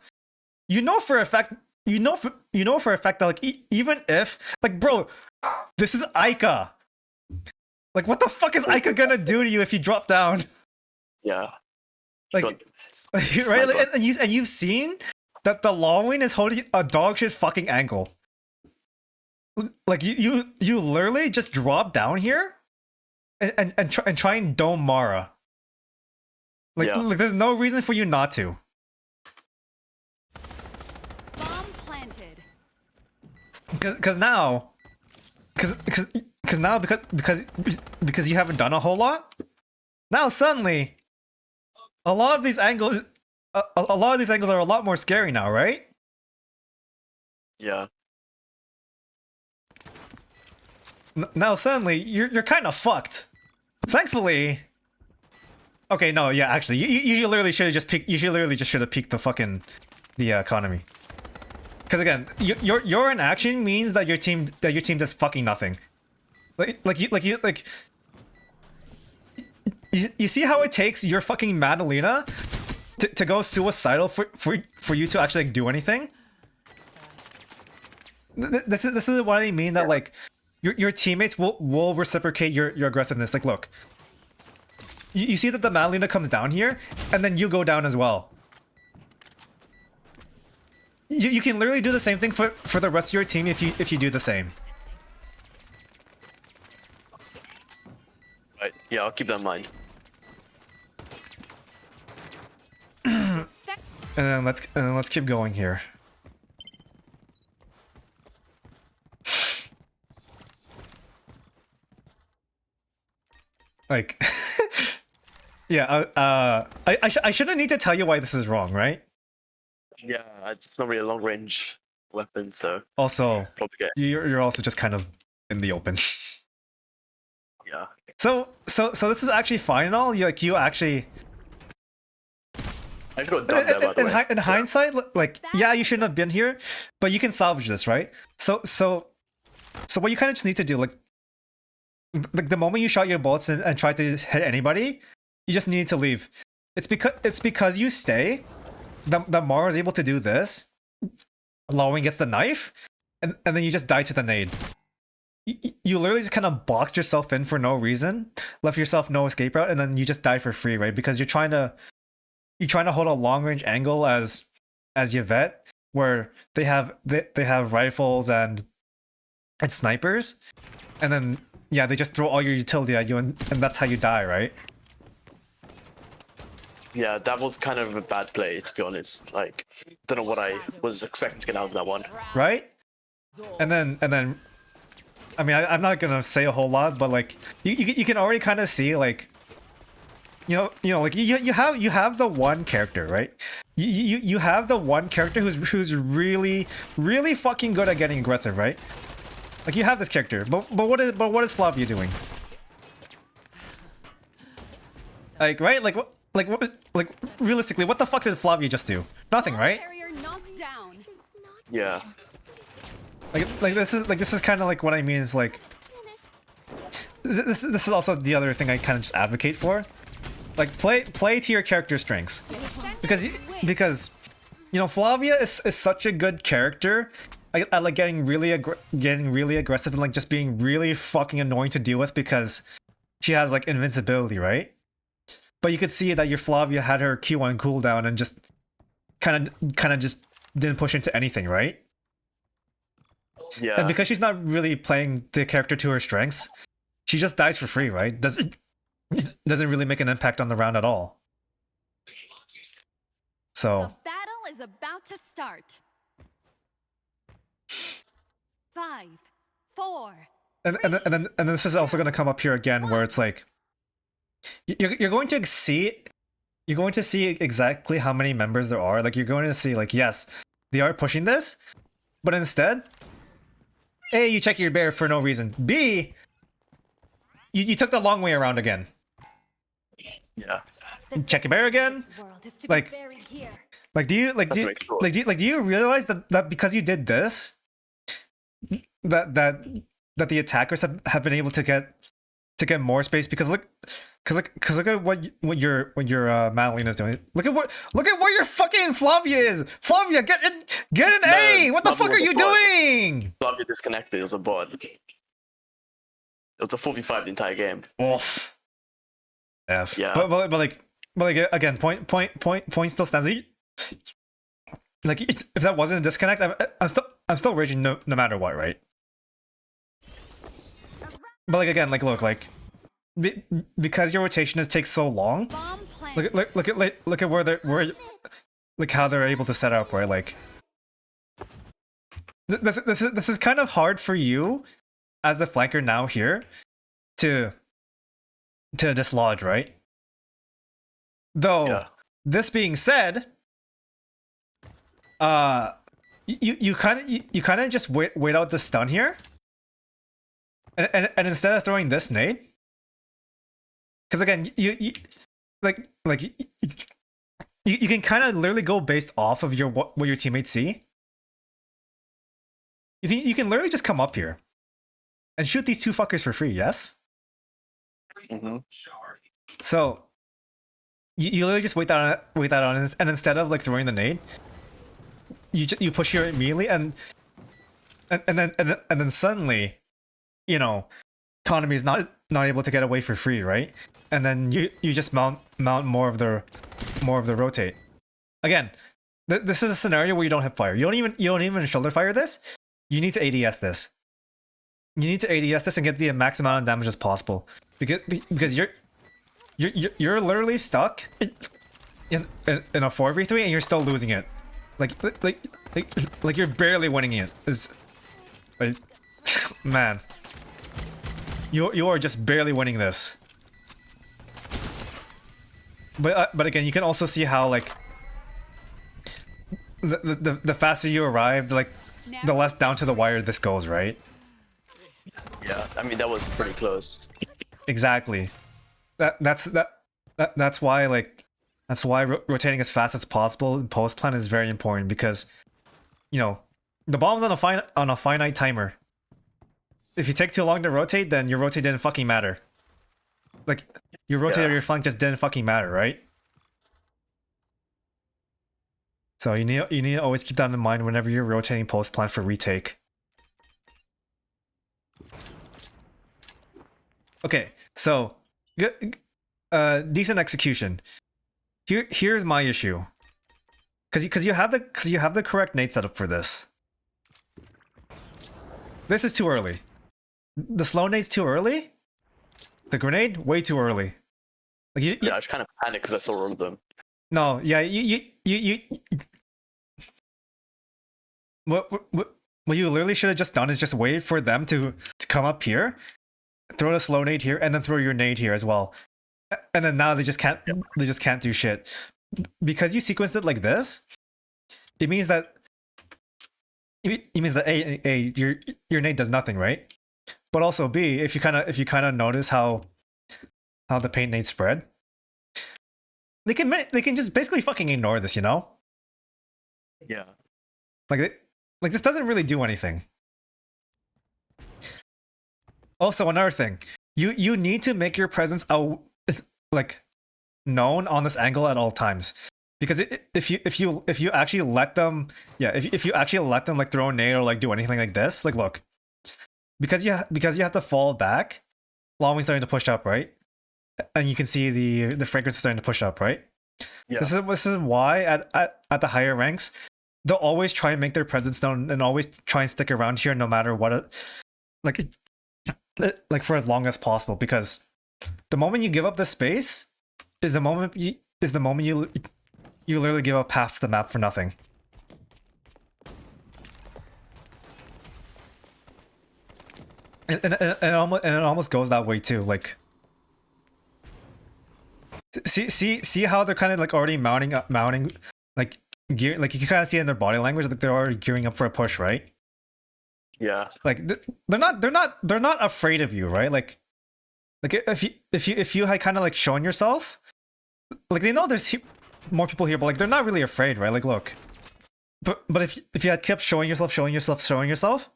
You know for a fact that like even if like bro, this is Aika. Like what the fuck is Aika gonna do to you if you drop down? Yeah. Like Got right, sniper. like, and you've seen that the Longwing is holding a dog shit fucking angle. Like you literally just drop down here and try and dome Mara. Like, Yeah. like there's no reason for you not to. Bomb planted. Because now you haven't done a whole lot. Now suddenly, a lot of these angles are a lot more scary now, right? Yeah. Now suddenly you're kind of fucked. Thankfully. Okay, no, yeah, actually, you literally should have just peeked. You should literally just should have peeked the fucking the economy. Because again, your inaction means that your team does fucking nothing. You see how it takes your fucking Madalena to go suicidal for you to actually like, do anything? This is what I mean, that like your teammates will reciprocate your aggressiveness. Like look, you see that the Madalena comes down here, and then you go down as well. You can literally do the same thing for the rest of your team if you do the same. Right. Yeah, I'll keep that in mind. And then let's keep going here. Like, yeah. I shouldn't need to tell you why this is wrong, right? Yeah, it's not really a long range weapon, so Also, probably get. you're also just kind of in the open. Yeah. So this is actually fine and all. You actually. I should have done that, by the way. In hindsight, like, yeah, you shouldn't have been here, but you can salvage this, right? So what you kind of just need to do, like the moment you shot your bullets and tried to hit anybody, you just need to leave. It's because you stay that Mara is able to do this. Lowen gets the knife, and then you just die to the nade. You literally just kind of boxed yourself in for no reason, left yourself no escape route, and then you just die for free, right? Because you're trying to hold a long range angle as Yvette, where they have rifles and snipers, and then yeah, they just throw all your utility at you, and that's how you die, right? Yeah, that was kind of a bad play, to be honest. Like, don't know what I was expecting to get out of that one. Right? And then I mean, I'm not gonna say a whole lot, but like you can already kind of see, like, you know, like you have the one character, right? You have the one character who's really fucking good at getting aggressive, right? Like you have this character, but what is Flavia doing? Like, right? Like realistically, what the fuck did Flavia just do? Nothing, right? Carrier knocked down. Yeah. Like this is kind of like what I mean is like this is also the other thing I kind of just advocate for. Like play to your character strengths, because you know Flavia is such a good character. I like getting really aggressive and like just being really fucking annoying to deal with because she has like invincibility, right? But you could see that your Flavia had her Q1 cooldown and just kind of just didn't push into anything, right? Yeah. And because she's not really playing the character to her strengths, she just dies for free, right? Doesn't really make an impact on the round at all. So The battle is about to start. 5, 4. and then this is also going to come up here again, where it's like you're going to see exactly how many members there are. Like you're going to see, like, yes, they are pushing this, but instead, A, you check your bear for no reason. B, you took the long way around again. Yeah. Check your bear again. Like, do you realize that because you did this, that the attackers have been able to get more space, because look at what your Madalena is doing. Look at where your fucking Flavia is. Flavia, get an A. What the fuck are you doing? Flavia disconnected. It was a bot. It was a 4v5 the entire game. Oof. F. Yeah. But like again, point still stands. Like if that wasn't a disconnect, I'm still raging no matter what, right? But like again, like look, like because your rotation takes so long. Look at where like how they're able to set up, right? Like this is kind of hard for you as the flanker now here to dislodge, right? Though Yeah. this being said, you kind of just wait out the stun here. And instead of throwing this nade, because again, you can kind of literally go based off of what your teammates see. you can literally just come up here and shoot these two fuckers for free. Yes. Mm-hmm. So you literally just wait that on, and instead of like throwing the nade, you push here immediately, and then suddenly, you know, Konami is not able to get away for free, right? And then you just mount more of the rotate. Again, this is a scenario where you don't hip fire. You don't even shoulder fire this. You need to ADS this. You need to ADS this and get the max amount of damage as possible, because you're literally stuck in a 4v3 and you're still losing it. Like you're barely winning it. Is like, man, you are just barely winning this. But again, you can also see how like the faster you arrive, like the less down to the wire this goes, right? Yeah, I mean that was pretty close. Exactly. That's why rotating as fast as possible in post plan is very important, because you know the bomb's on a finite timer. If you take too long to rotate, then your rotate didn't fucking matter. Like your rotate or your flank just didn't fucking matter, right? So you need to always keep that in mind whenever you're rotating post plan for retake. Okay, so decent execution. Here's my issue. Because you have the correct nade setup for this. This is too early. The slow nade's too early. The grenade way too early. Like Yeah, I just kind of panicked because I saw all of them. No, yeah, you what you literally should have just done is just wait for them to come up here, throw a slow nade here, and then throw your nade here as well. And then now they just can't do shit. Because you sequenced it like this, it means that A, your nade does nothing, right? But also B, if you kind of notice how the paint nade spread, they can just basically fucking ignore this, you know? Yeah. Like this doesn't really do anything. Also, another thing, you need to make your presence out like known on this angle at all times, because if you actually let them, if you actually let them like throw a nade or like do anything like this, like look, because you have to fall back, Long Wing's starting to push up, right? And you can see the fragrance is starting to push up, right? Yeah. This is why at the higher ranks, they'll always try and make their presence known and always try and stick around here no matter what like for as long as possible, because the moment you give up the space is the moment you literally give up half the map for nothing. And it almost goes that way too. Like, see how they're kind of like already mounting like gear. Like you can kind of see it in their body language, like they're already gearing up for a push, right? Yeah. Like they're not afraid of you, right? Like if you had kind of like shown yourself, like they know there's more people here, but like they're not really afraid, right? Like look, but if you had kept showing yourself,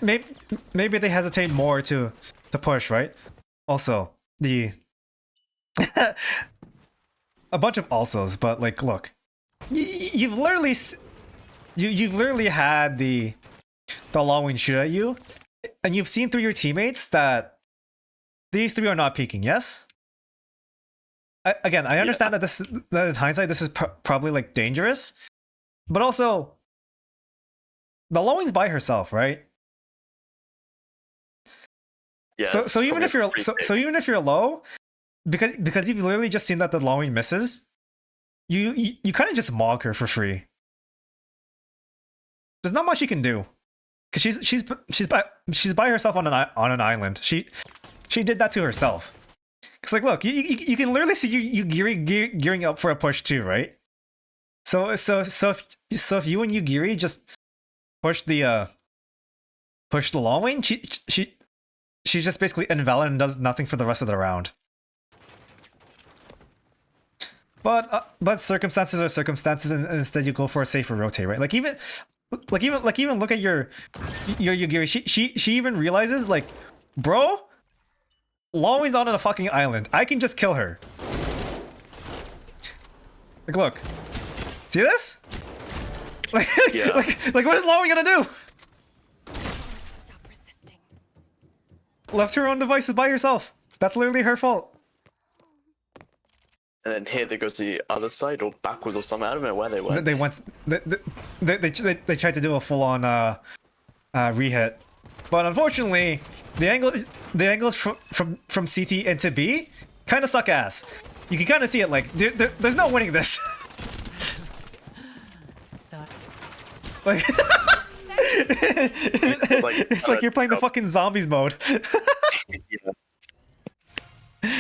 maybe they hesitate more to push, right? Also, a bunch of alsos, but like look, you've literally had the Long Wing shoot at you, and you've seen through your teammates that these three are not peeking. Yes. Again, I understand that in hindsight this is probably like dangerous, but also the Long Wing's by herself, right? Yeah. So even if you're low, because you've literally just seen that the Long Wing misses, you kind of just mog her for free. There's not much you can do, because she's by herself on an island. She did that to herself. Cause like look, you can literally see you gearing up for a push too, right? So if you and Yugiri just push the Long Wing, she's just basically invalid and does nothing for the rest of the round. But circumstances are circumstances, and instead you go for a safer rotate, right? Like even look at your Yugiri. She even realizes like, bro, Longwing's not on a fucking island. I can just kill her. Like, look, see this? Like, Yeah. like what is Longwing gonna do? Stop resisting. Left her own devices by herself. That's literally her fault. And then here they go to the other side or backwards or something. I don't know where they went. They tried to do a full on rehit, but unfortunately the angles from CT into B kind of suck ass. You can kind of see it. Like there's no winning this. Like, it's like you're playing the fucking zombies mode. Yeah.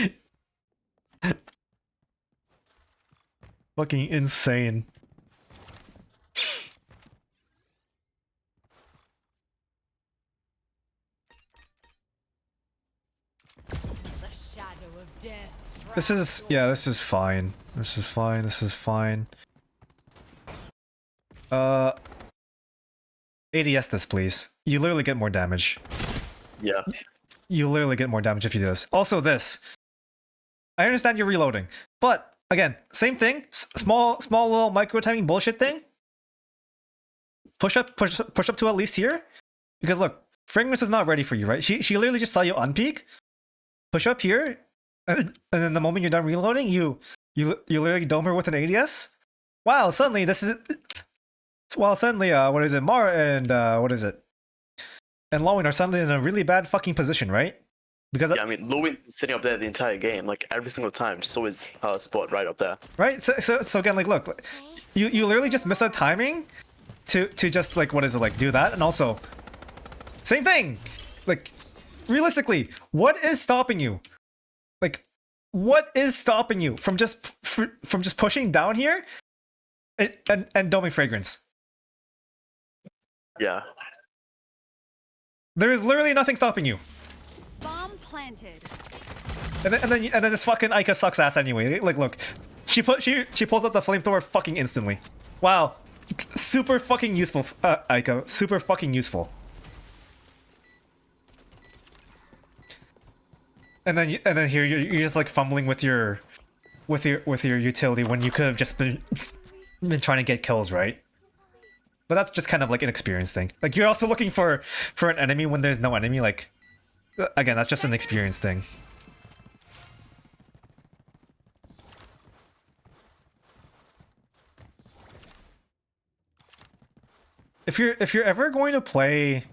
Fucking insane. The shadow of death. This is this is fine. This is fine. This is fine. ADS this, please. You literally get more damage. Yeah. You literally get more damage if you do this. Also this. I understand you're reloading, but again, same thing. Small little micro timing bullshit thing. Push up to at least here, because look, Fragrance is not ready for you, right? She literally just saw you unpeak. Push up here, and then the moment you're done reloading, you literally dome her with an ADS. Wow! Suddenly this is. Well, suddenly what is it? Mara and what is it? And Longwing are suddenly in a really bad fucking position, right? Because Yeah, I mean, Lowing sitting up there the entire game, like every single time, just always her spot right up there. right? So again, like, look, you literally just miss out timing to just like what is it, like do that, and also same thing. Like realistically, what is stopping you? Like, what is stopping you from just pushing down here and doming Fragrance? Yeah. There is literally nothing stopping you. Bomb planted. And then this fucking Aika sucks ass anyway. Like, look, she pulled out the flamethrower fucking instantly. Wow, super fucking useful, Aika. Super fucking useful. And then here you're just like fumbling with your utility when you could have just been trying to get kills, right? But that's just kind of like an experience thing. Like you're also looking for an enemy when there's no enemy. Like again, that's just an experience thing. If you're ever going to play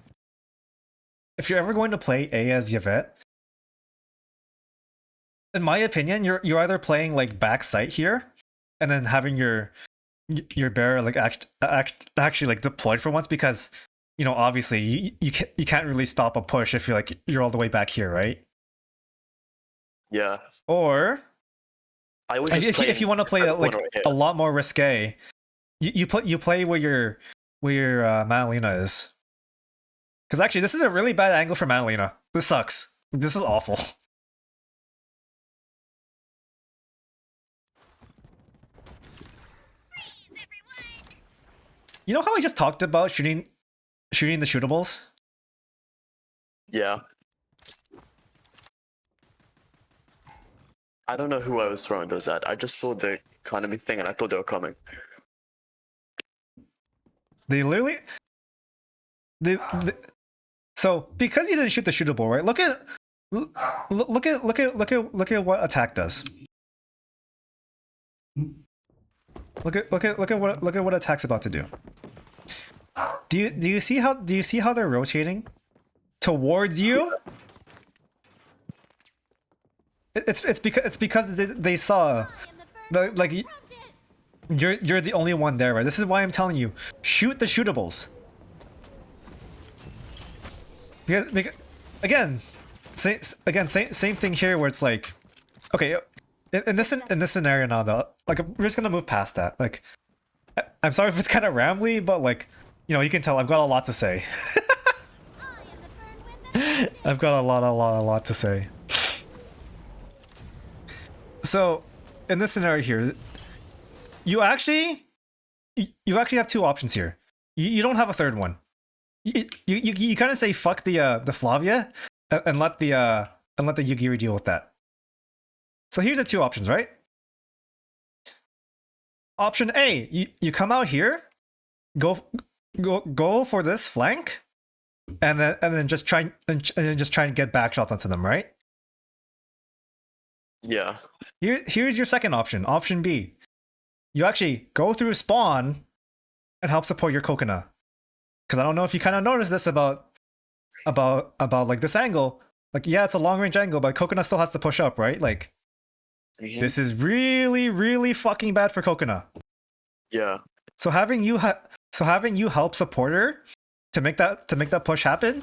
A as Yvette, in my opinion, you're either playing like back sight here, and then having your bearer like actually like deployed for once, because you know obviously you can't really stop a push if you're all the way back here, right? Yeah. Or I always just if you want to play a lot more risque, you play where your Madalena is. Because actually, this is a really bad angle for Madalena. This sucks. This is awful. You know how I just talked about shooting the shootables? Yeah. I don't know who I was throwing those at. I just saw the economy thing and I thought they were coming. They literally... So, because you didn't shoot the shootable, right? Look at what attack does. Look at what attack's about to do. Do you see how they're rotating towards you? It's because they saw like you're the only one there, right? This is why I'm telling you, shoot the shootables. Because again, same thing here where it's like, okay, in this scenario now though, like we're just gonna move past that. Like, I'm sorry if it's kind of rambly, but like, you know, you can tell I've got a lot to say. I've got a lot to say. So, in this scenario here, you actually have two options here. You don't have a third one. You kind of say fuck the Flavia and let the Yugiri deal with that. So here's the two options, right? Option A, you come out here, go for this flank, and then just try and get back shots onto them, right? Yeah. Here's your second option. Option B, you actually go through spawn and help support your Coconut. Because I don't know if you kind of noticed this about like this angle. Like, yeah, it's a long range angle, but Coconut still has to push up, right? Like, this is really, really fucking bad for Coconut. Yeah. So having you help support her to make that push happen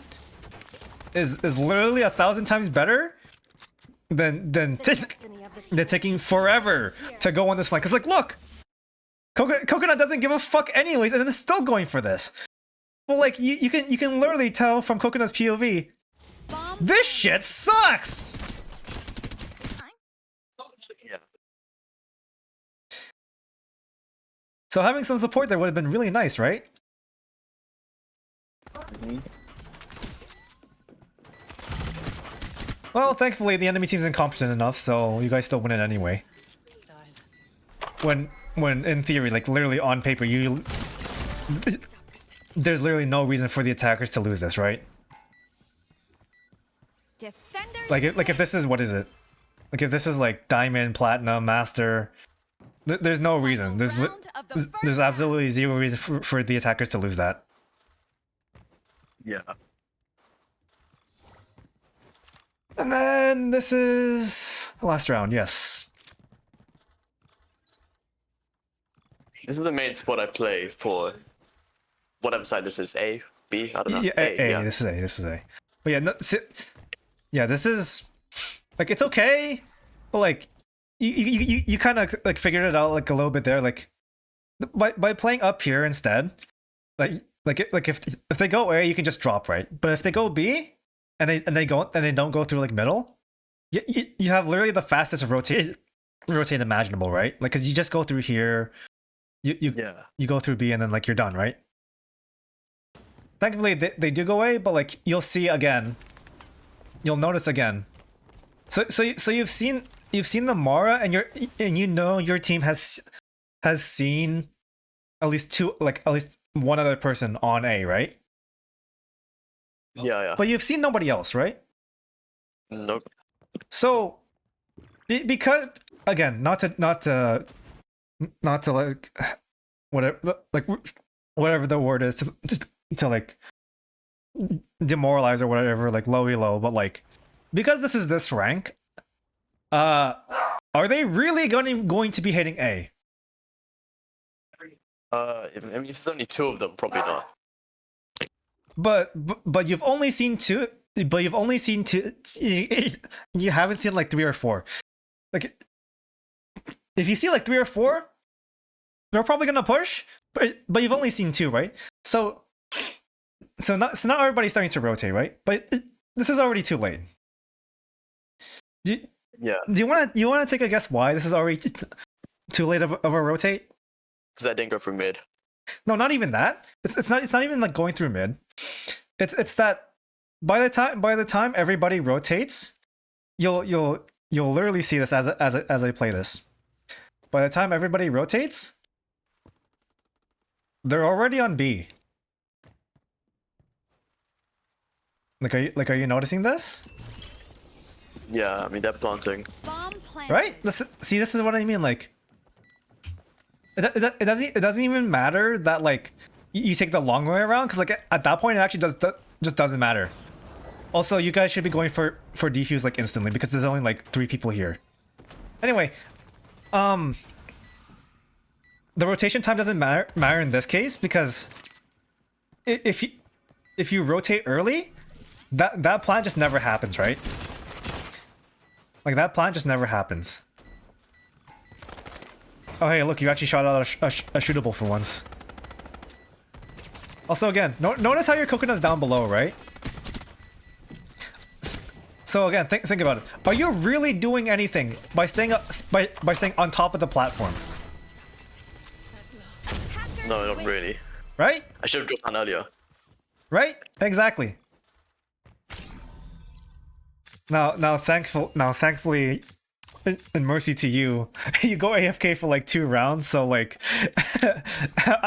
is literally 1,000 times better than taking forever to go on this flank. Cause like, look, Coconut doesn't give a fuck anyways, and then it's still going for this. Well, like you can literally tell from Coconut's POV, this shit sucks. Yeah. So having some support there would have been really nice, right? Well, thankfully the enemy team's incompetent enough, so you guys still win it anyway. When in theory, like literally on paper, there's literally no reason for the attackers to lose this, right? Like if this is, what is it? Like if this is like Diamond, Platinum, Master, there's no reason. There's absolutely zero reason for the attackers to lose that. Yeah. And then this is the last round, yes. This is the main spot I play for whatever side this is. A, B, I don't know. Yeah, A. Yeah. This is A. But yeah, yeah, this is like, it's okay, but like you kind of like figured it out like a little bit there, like by playing up here instead, like if they go A, you can just drop, right? But if they go B and they don't go through like middle, you have literally the fastest rotate imaginable, right? Like, cause you just go through here, you go through B and then like you're done, right? Thankfully they do go A, but like you'll notice again. So you've seen the Mara, and you know your team has seen at least one other person on A, right? Yeah. But you've seen nobody else, right? Nope. So because again, not to like whatever the word is to like demoralize or whatever, like low elo, but like because this is this rank, are they really going to be hitting A? If there's only two of them, probably not. But you've only seen two. But you've only seen two. You haven't seen like 3 or 4. Like, if you see like 3 or 4, they're probably gonna push. But you've only seen 2, right? So not everybody's starting to rotate, right? But this is already too late. Do you want to take a guess why this is already too late of a rotate? Because I didn't go through mid. No, not even that. It's not even like going through mid. It's that by the time everybody rotates, you'll literally see this as I play this. By the time everybody rotates, they're already on B. Are you noticing this? Yeah, I mean they're planting. Right? This is what I mean. Like, it doesn't even matter that like you take the long way around, because like at that point it actually just doesn't matter. Also, you guys should be going for defuse like instantly, because there's only like 3 people here. Anyway, the rotation time doesn't matter in this case, because if you rotate early, that plant just never happens, right? Like, that plant just never happens. Oh hey, look, you actually shot out a shootable for once. Also, again, notice how your Coconut's down below, right? So again, think about it. Are you really doing anything by staying on top of the platform? No, not really. Right? I should have dropped down earlier. Right? Exactly. Thankfully, in mercy to you, you go AFK for like 2 rounds, so like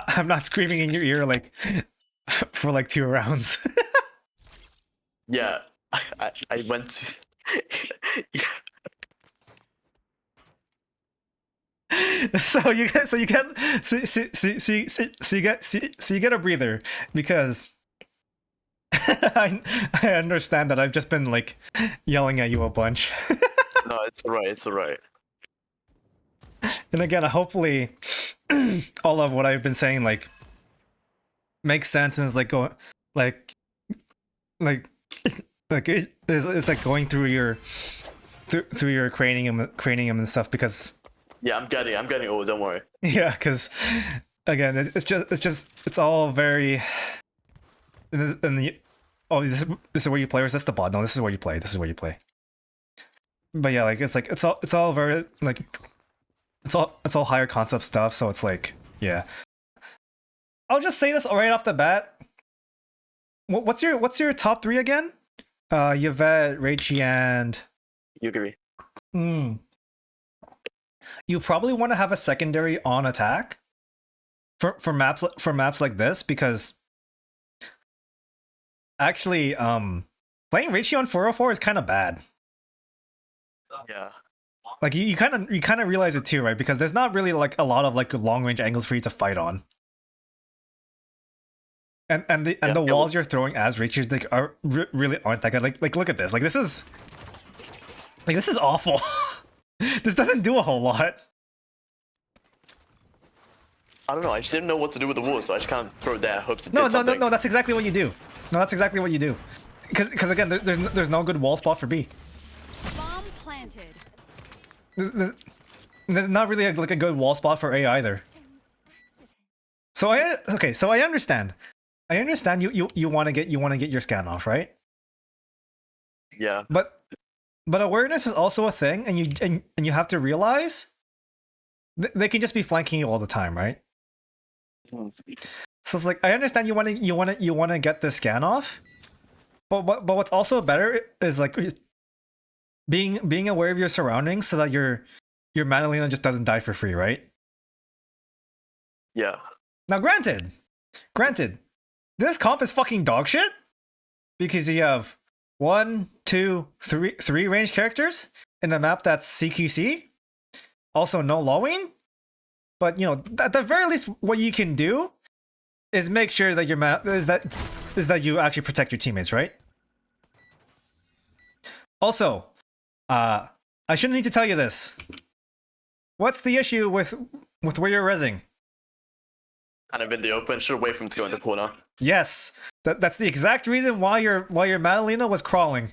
I'm not screaming in your ear like for like 2 rounds. Yeah, I went to. Yeah. So you get a breather because I understand that I've just been like yelling at you a bunch. No, it's alright. It's alright. And again, hopefully all of what I've been saying like makes sense and is like going like it's like going through your cranium and stuff because Yeah, I'm getting old. Don't worry. yeah, because again, it's all very. Oh, this is where you play, or is this the bot? No, this is where you play. This is where you play. But yeah, like it's all very like it's all higher concept stuff. So it's like yeah. I'll just say this right off the bat. What's your top 3 again? Yvette, Reichi, and Yugiri. You probably want to have a secondary on attack for maps like this because actually playing Reichi on 404 is kind of bad. Yeah. Like you kind of realize it too, right? Because there's not really like a lot of like long range angles for you to fight on. And the walls you're throwing as Reichi like really aren't that good. Like look at this. Like this is awful. This doesn't do a whole lot. I don't know. I just didn't know what to do with the wall, so I just kind of throw it there, hopes it did something. No. That's exactly what you do. No, that's exactly what you do. Because again, there's no good wall spot for B. Bomb planted. There's not really a good wall spot for A either. So I understand. I understand you want to get your scan off, right? Yeah. But awareness is also a thing, and you have to realize they can just be flanking you all the time, right? So it's like I understand you want to get the scan off, but what's also better is like being aware of your surroundings so that your Madalena just doesn't die for free, right? Yeah. Now, granted, this comp is fucking dog shit because you have 1, 2, 3 range characters in a map that's CQC. Also, no lowing. But you know, at the very least, what you can do is make sure that your map is that you actually protect your teammates, right? Also, I shouldn't need to tell you this. What's the issue with where you're rezzing? Kind of in the open. Should wait for him to go in the corner. Yes, that's the exact reason why your Madalena was crawling.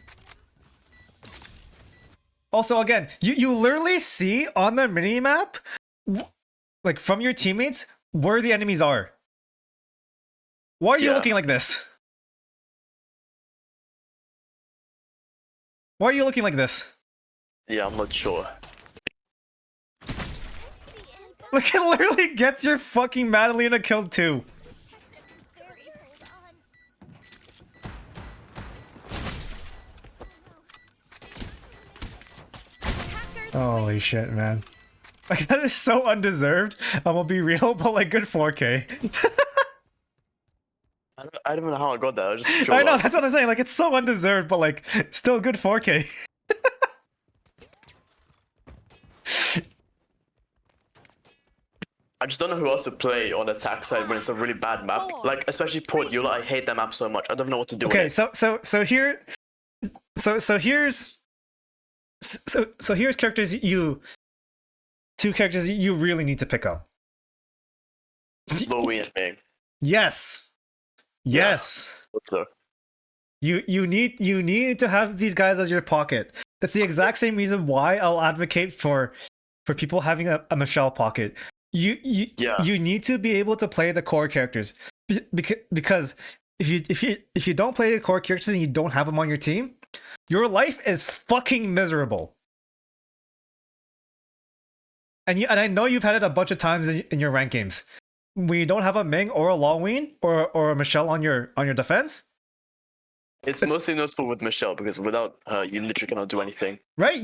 Also, again, you literally see on the minimap, like from your teammates, where the enemies are. Why are you looking like this? Why are you looking like this? Yeah, I'm not sure. Like it literally gets your fucking Madalena killed too. Holy shit, man. Like that is so undeserved. I'm gonna be real, but like good 4K. I don't know how I got that. I just I know, that's what I'm saying. Like it's so undeserved, but like still good 4K. I just don't know who else to play on the attack side when it's a really bad map. Like especially Port Eula, I hate that map so much. I don't know what to do. Okay, with it. so here's two characters you really need to pick up. Louis and Ming. Yes. What's up? You need to have these guys as your pocket. That's the exact same reason why I'll advocate for people having a Michelle pocket. You need to be able to play the core characters because if you don't play the core characters and you don't have them on your team, your life is fucking miserable. And I know you've had it a bunch of times in your rank games. we don't have a Ming or a Longween or a Michelle on your defense, It's mostly noticeable with Michelle because without her, you literally cannot do anything. right?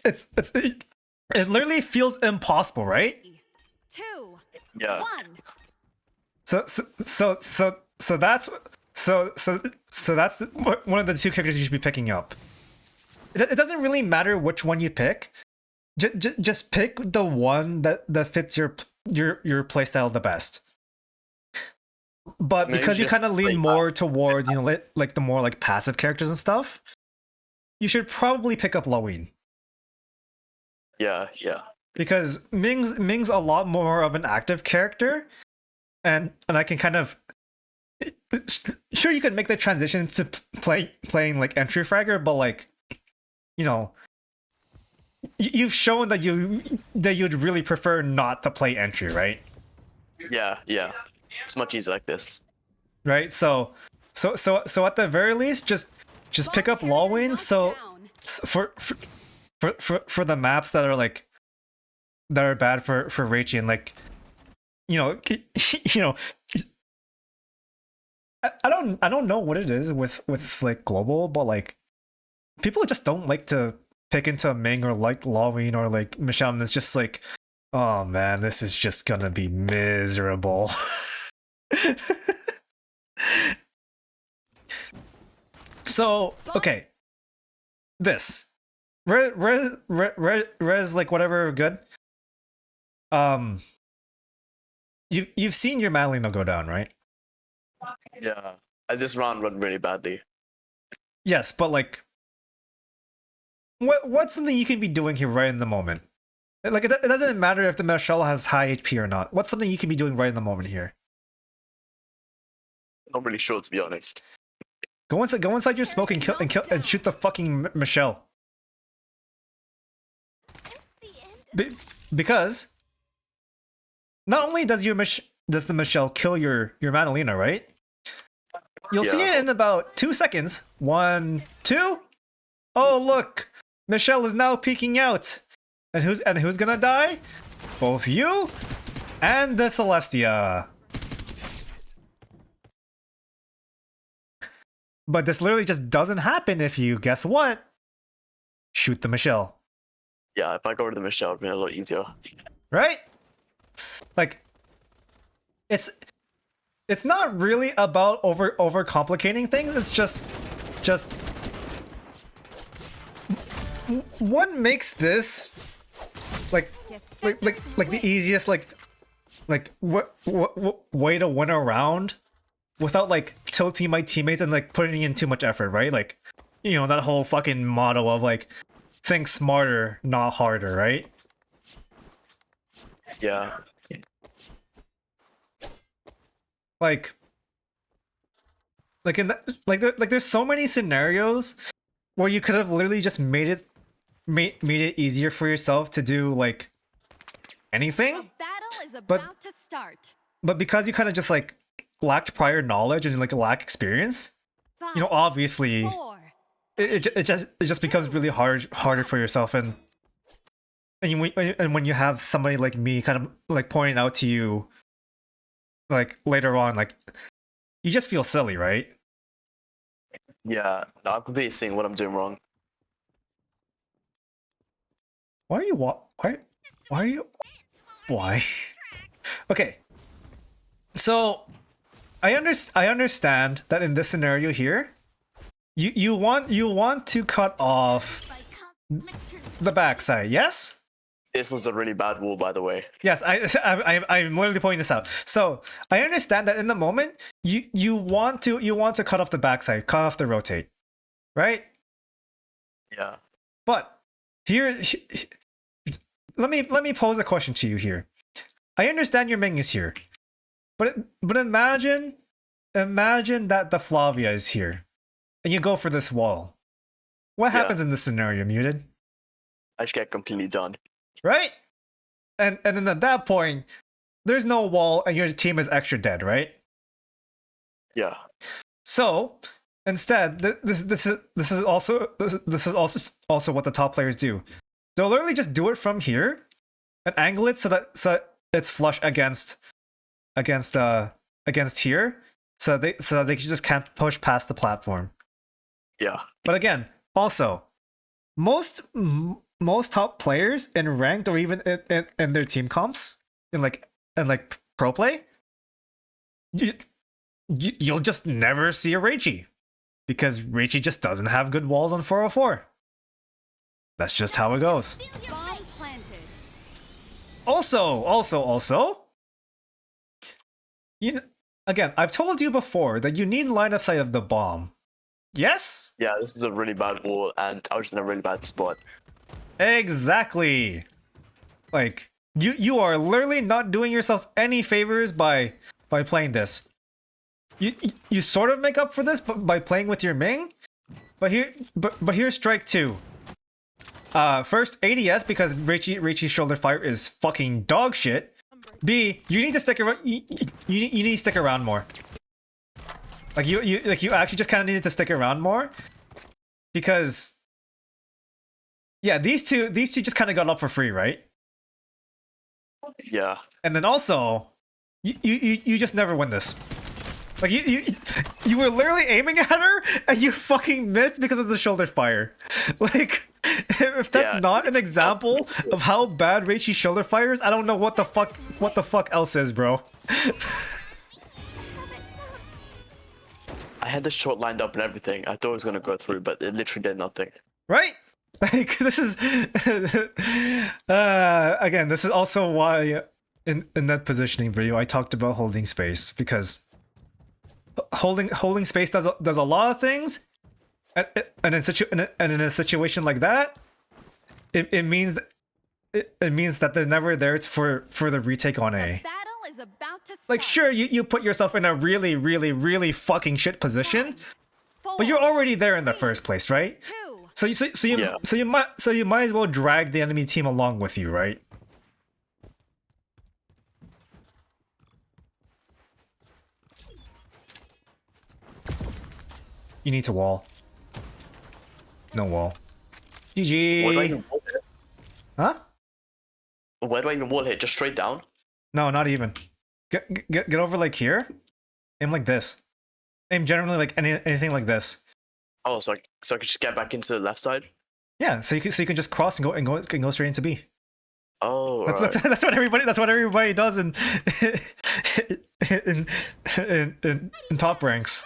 It literally feels impossible, right? 2, Yeah. 1. So that's one of the two characters you should be picking up. It doesn't really matter which one you pick. Just pick the one that fits your playstyle the best. But Maybe because you just kind of lean play more towards, you know, like the more like passive characters and stuff, you should probably pick up Loween. Yeah. Because Ming's a lot more of an active character, and I can kind of sure you can make the transition to playing like entry fragger, but like, you know, you've shown that you'd really prefer not to play entry, right? Yeah. It's much easier like this. Right. So at the very least, just pick up Lawwyn. So for the maps that are like that are bad for Raichi, and like, you know, I don't know what it is with like global, but like people just don't like to pick into Ming or like Lawwyn or like Michelle, and it's just like, oh man, this is just gonna be miserable. So okay, this res like whatever good. You've seen your Madalena go down, right? Yeah. This round went really badly. Yes, but like, what's something you can be doing here right in the moment? Like it doesn't matter if the Michelle has high HP or not. What's something you can be doing right in the moment here? Not really sure, to be honest. Go inside your smoke and kill and shoot the fucking Michelle. Because not only does the Michelle kill your Madalena, right? You'll see it in about 2 seconds. 1, 2. Oh look, Michelle is now peeking out, and who's gonna die? Both you and the Celestia. But this literally just doesn't happen if you, guess what? Shoot the Michelle. Yeah, if I go to the Michelle, it'd be a lot easier. Right? Like, it's not really about over complicating things. It's just what makes this like the easiest what way to win a round without like tilting my teammates and like putting in too much effort, right? Like, you know, that whole fucking motto of like think smarter, not harder, right? Yeah. Like in that, like there's so many scenarios where you could have literally just made it easier for yourself to do like anything. The battle is But- about to start. But because you kind of just like lacked prior knowledge and like lack experience, 5, you know, obviously 4. it just becomes really harder for yourself, and when you have somebody like me kind of like pointing out to you like later on, like you just feel silly, right? Yeah. No, I'm completely seeing what I'm doing wrong. Why are you why are you why? Okay, so I understand that in this scenario here, you want to cut off the backside, yes? This was a really bad wall, by the way. Yes, I'm literally pointing this out. So I understand that in the moment you want to cut off the backside, cut off the rotate, right? Yeah. But here, let me pose a question to you here. I understand your Ming is here, but imagine that the Flavia is here, and you go for this wall. What Yeah. happens in this scenario, Muted? I just get completely done. Right? And then at that point, there's no wall, and your team is extra dead, right? Yeah. So instead, this is also what the top players do. They'll literally just do it from here and angle it so it's flush against against here, so they just can't push past the platform. Yeah. But again, also, most top players in ranked or even in their team comps in like pro play, you'll just never see a Reichi because Reichi just doesn't have good walls on 404. That's just how it goes. Bomb planted. Also, again, I've told you before that you need line of sight of the bomb. Yes? Yeah, this is a really bad wall, and I was in a really bad spot. Exactly. Like you are literally not doing yourself any favors by playing this. You sort of make up for this by playing with your Ming, but here's strike two. First ADS because Reichi's shoulder fire is fucking dog shit. B, you need to stick around. You need to stick around more. Like you actually just kind of needed to stick around more because yeah, these two just kind of got up for free, right? Yeah. And then also, you just never win this. Like you were literally aiming at her and you fucking missed because of the shoulder fire. Like if that's not an example of how bad Reichi shoulder fires, I don't know what the fuck else is, bro. I had the shot lined up and everything. I thought it was gonna go through, but it literally did nothing. Right? Like this is again, this is also why in that positioning video I talked about holding space, because holding space does a lot of things, and in a situation like that, it means that they're never there for the retake on A. Battle is about to start. Like sure, you put yourself in a really fucking shit position, but you're already there in the first place, right? 2. So you might as well drag the enemy team along with you, right? You need to wall. No wall. GG. Where do I even wall hit? Huh? Where do I even wall hit? Just straight down? No, not even. Get over like here. Aim like this. Aim generally like anything like this. Oh, so I could just get back into the left side? Yeah, so you can just cross and go straight into B. Oh, That's what everybody does in in top ranks.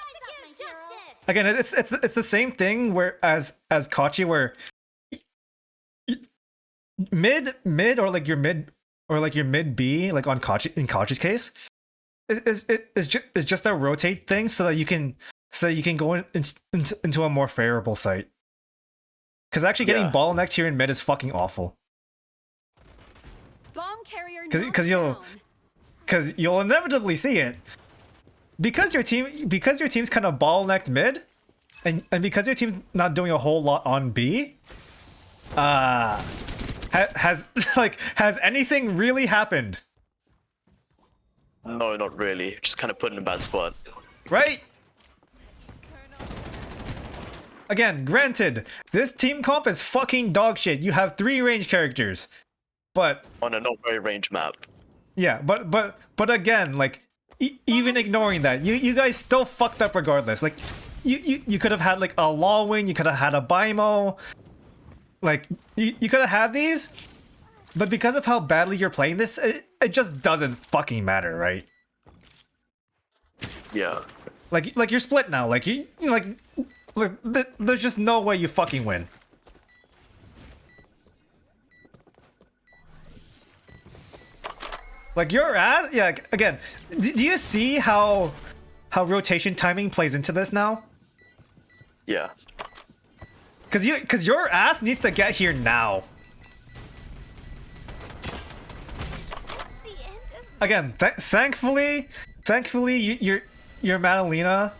Again, it's the same thing where as Kachi, where mid or like your mid B, like on Kachi, in Kachi's case, is just a rotate thing so that you can go into a more favorable site. Because actually getting bottlenecked here in mid is fucking awful. Bomb carrier Because you'll inevitably see it. Because your team's kind of bottlenecked mid, and because your team's not doing a whole lot on B, has anything really happened? No, not really. Just kind of put in a bad spot. Right? Again, granted, this team comp is fucking dog shit. You have 3 range characters, but On a not very range map. yeah, but again, like even ignoring that, you guys still fucked up regardless. Like you could have had like a Law Wing, you could have had a Baimo, like you could have had these, but because of how badly you're playing this, it just doesn't fucking matter, right? Yeah. Like you're split now. Like there's just no way you fucking win. Like your ass, yeah. Again, do you see how rotation timing plays into this now? Yeah. Because your ass needs to get here now. Again, thankfully, your Madalena.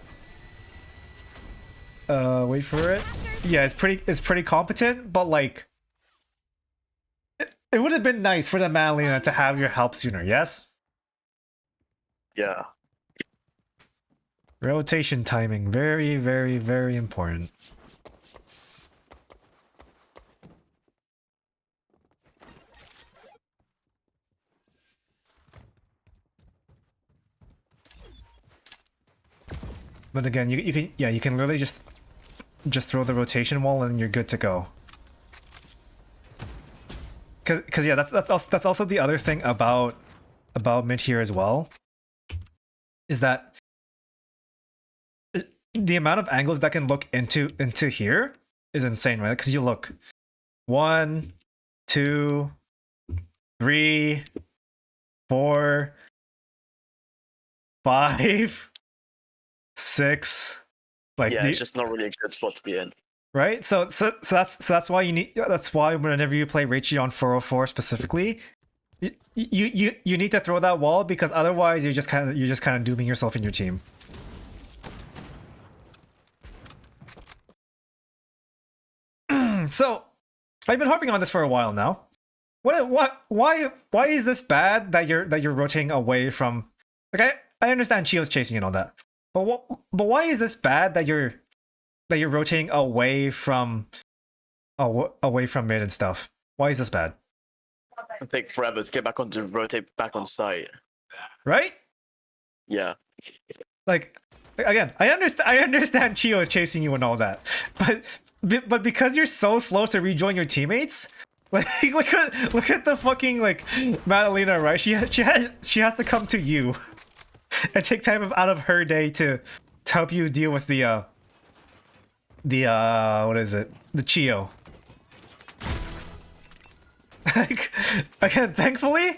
Wait for it. Yeah, it's pretty competent, but like. It would have been nice for the Madalena to have your help sooner, yes? Yeah. Rotation timing, very, very, very important. But again, you can literally just throw the rotation wall and you're good to go. Cause yeah, that's also the other thing about mid here as well, is that the amount of angles that can look into here is insane, right? Because you look 1, 2, 3, 4, 5, 6. Like yeah, it's just not really a good spot to be in. Right? So that's why that's why whenever you play Reichi on 404 specifically, you need to throw that wall, because otherwise you're just kind of dooming yourself and your team. So I've been harping on this for a while now. Why is this bad that you're rotating away from, like, I understand Chio's chasing and all that. But why is this bad that you're rotating away from mid and stuff? Why is this bad? I think forever to get back onto rotate back on site. Right? Yeah. Like, again, I understand Chio is chasing you and all that, but because you're so slow to rejoin your teammates, like look at the fucking, like, Madalena, right? She has to come to you and take time out of her day to help you deal with the what is it? The Chio. Like, again, thankfully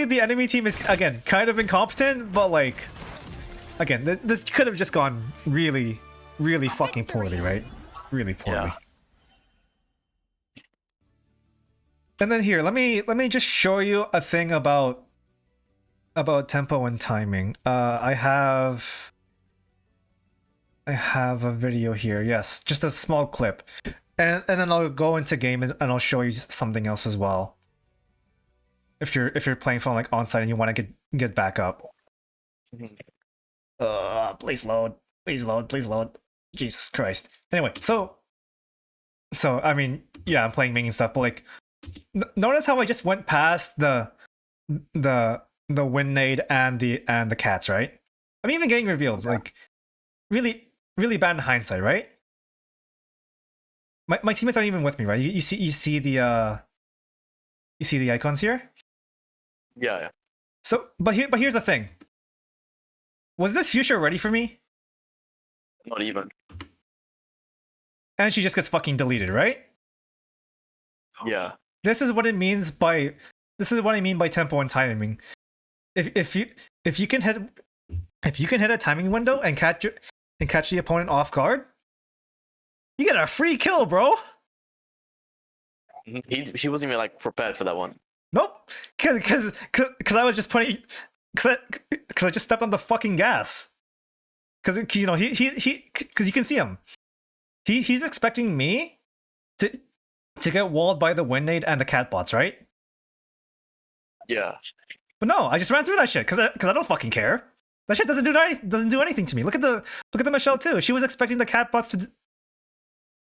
the enemy team is, again, kind of incompetent, but, like, again, this could have just gone really fucking poorly, right? Really poorly. Yeah. And then here, let me just show you a thing about tempo and timing. I have a video here. Yes, just a small clip, and then I'll go into game and I'll show you something else as well. If you're playing from, like, onsite and you want to get back up. Please load. Please load. Jesus Christ. Anyway, so I mean, yeah, I'm playing Ming and stuff, but, like, notice how I just went past the wind nade and the cats, right? I'm even getting revealed, like, really bad in hindsight, right? My teammates aren't even with me, right? You see the icons here? Yeah. So, but here's the thing. Was this future ready for me? Not even. And she just gets fucking deleted, right? Yeah. This is what I mean by tempo and timing. If you can hit a timing window and catch the opponent off guard, you get a free kill, bro. He wasn't even, like, prepared for that one. Nope. Cause I was just putting, cause I just stepped on the fucking gas. Cause you know cause you can see him. He's expecting me to get walled by the wind nade and the cat bots, right? Yeah. But no, I just ran through that shit because I don't fucking care. That shit doesn't do anything to me. Look at the Michelle too. She was expecting the cat bots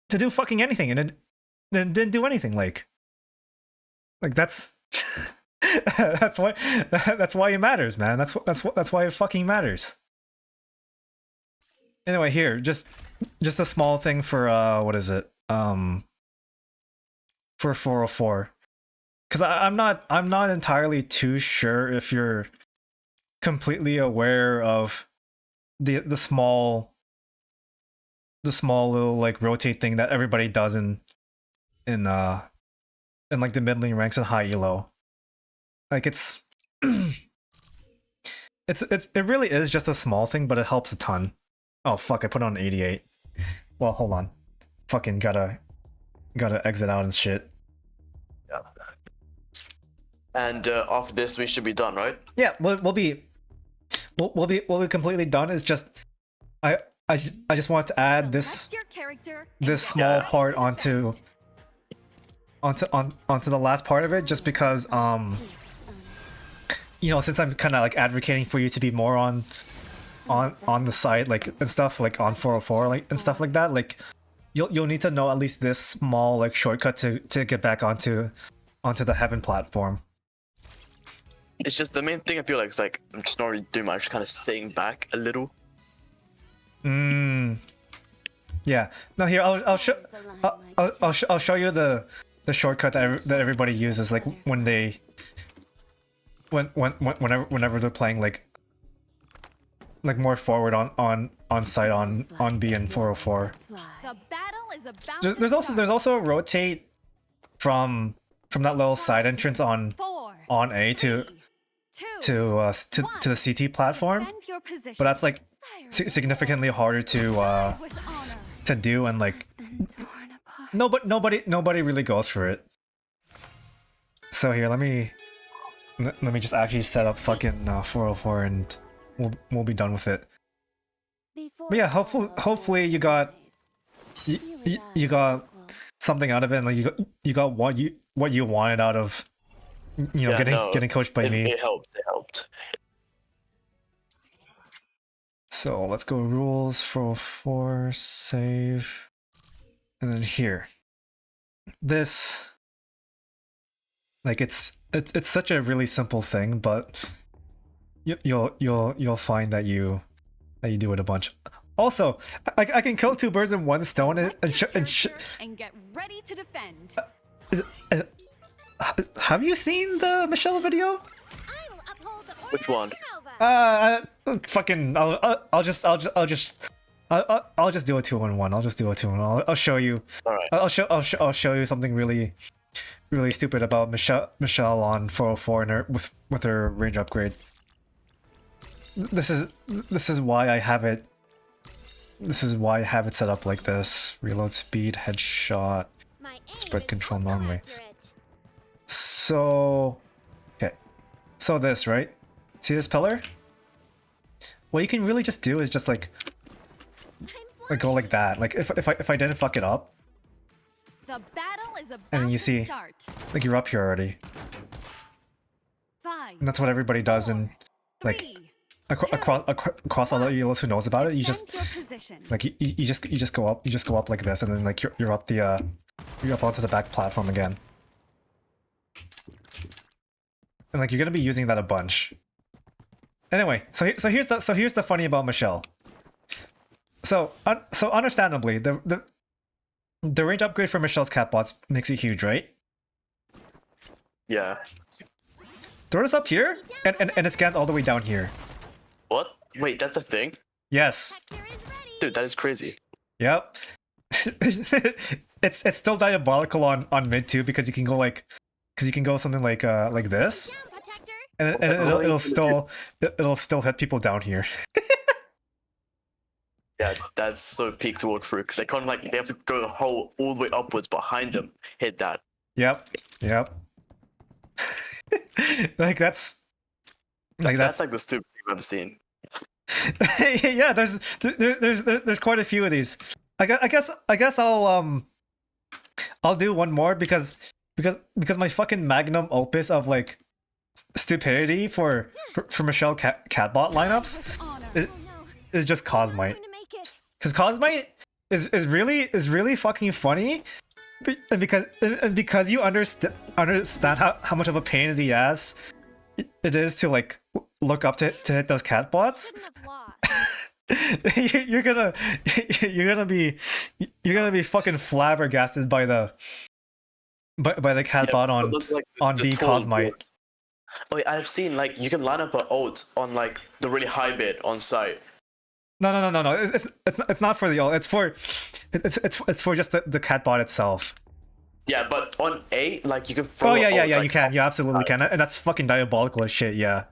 to do fucking anything, and it didn't do anything. Like that's that's why it matters, man. That's why it fucking matters. Anyway, here, just a small thing for what is it? For 404. Because I'm not entirely too sure if you're completely aware of the small little, like, rotate thing that everybody does in like the middling ranks and high elo. Like, it really is just a small thing, but it helps a ton. Oh fuck, I put on 88. Well, hold on. Fucking gotta exit out and shit. Yeah. And after this, we should be done, right? Yeah, we'll be completely done. It's just I just want to add this small part onto the last part of it, just because you know, since I'm kind of, like, advocating for you to be more on the site, like, and stuff, like on 404, like, and stuff like that, like, you'll need to know at least this small, like, shortcut to get back onto the Heaven platform. It's just the main thing I feel like is, like, I'm just not really doing much, kind of sitting back a little. Yeah. No, here I'll show I'll show you the shortcut that everybody uses, like when they whenever they're playing like more forward on site on B and 404. The battle is about There's to also start. a rotate from that little side entrance on 4, A to 2, to the CT platform, defend your position. but that's like significantly harder to with honor. do, and like nobody really goes for it. So here, let me just actually set up fucking 404 and we'll be done with it. But yeah, hopefully you got you got something out of it, and like you got what you wanted out of Yeah, no, getting coached by me. It helped. It helped. So let's go rules 404, save, and then here. This, like, it's such a really simple thing, but you'll find that you do it a bunch. Also, I can kill two birds in one stone Select your and character and get ready to defend. have you seen the Michelle video? Which one? Fucking, I'll just do a 2-on-1. I'll just do a 2-on-1. I'll show you. All right. I'll show you something really stupid about Michelle on 404 and her with her range upgrade. This is why I have it. This is why I have it set up like this. Reload speed, headshot, spread control normally. So, okay. So this, right? See this pillar? What you can really just do is just like go like that. Like if I didn't fuck it up, The battle is about and you to see, start. like you're up here already. 5, And that's what everybody does, and like 3, across all the ELOs who knows about it, you just defend your position. like you just go up like this, and then like you're up the you're up onto the back platform again. And like you're gonna be using that a bunch. Anyway, so here's the funny about Michelle. So understandably, the range upgrade for Michelle's catbots makes it huge, right? Yeah. Throw this up here, and it scans all the way down here. What? Wait, that's a thing? Yes. Dude, that is crazy. Yep. it's still diabolical on mid too, because you can go something like this, and it'll still hit people down here. Yeah, that's so peak to walk through, because they can't, like, they have to go the whole all the way upwards behind them, hit that. Yep. Like that's That's like the stupidest thing I've ever seen. yeah. There's quite a few of these. I guess I'll do one more because my fucking magnum opus of like stupidity for Michelle catbot lineups With honor. is just Cosmite. Because Cosmite is really fucking funny, and because you understand how much of a pain in the ass it is to like look up to hit those catbots. you're gonna be fucking flabbergasted by the catbot so those are, like, on the B tall Cosmite. boards. Oh, yeah, I've seen, like, you can line up an ult on, like, the really high bit on site. No. It's not for the ult. It's for just the catbot itself. Yeah, but on A, like, you can throw Oh an yeah, ult, like, you can. You absolutely can, and that's fucking diabolical as shit. Yeah.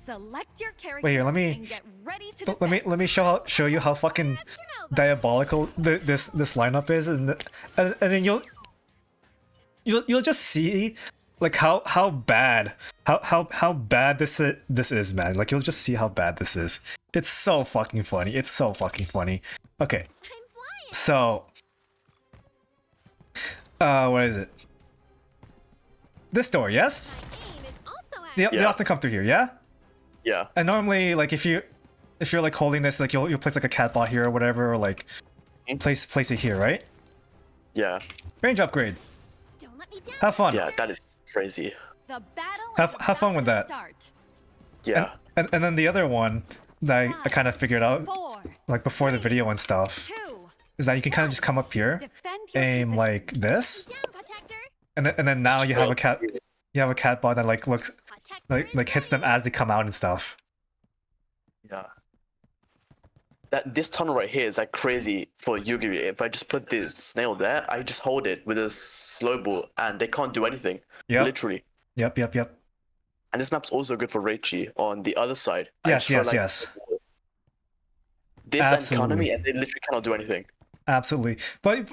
Select your character Wait here, let me- and get ready to defend. Let me show you how fucking diabolical this lineup is, and then you'll just see like how bad this is, man. Like you'll just see how bad this is. It's so fucking funny. Okay, so what is it? This door, yes? They Yeah. often come through here, yeah? Yeah. And normally, like if you're like holding this, like you'll place like a catbot here or whatever, or like place it here, right? Yeah. Range upgrade. Have fun. Yeah, that is crazy. The battle Have is fun about with to that. Start. Yeah. And then the other one, that I kind of figured out 4, like before the video and stuff 2, is that you can kind of just come up here, defend your aim position. like this, Down, protector. and then now you have Well, a cat. You have a cat bot that like looks Protector like hits them as they come out and stuff. Yeah. This tunnel right here is like crazy for Yugiri. If I just put this snail there, I just hold it with a slow ball and they can't do anything. Yep. Literally. Yep. And this map's also good for Reichi on the other side. I Yes, just feel yes. This and Absolutely. Kanami, and they literally cannot do anything. Absolutely. But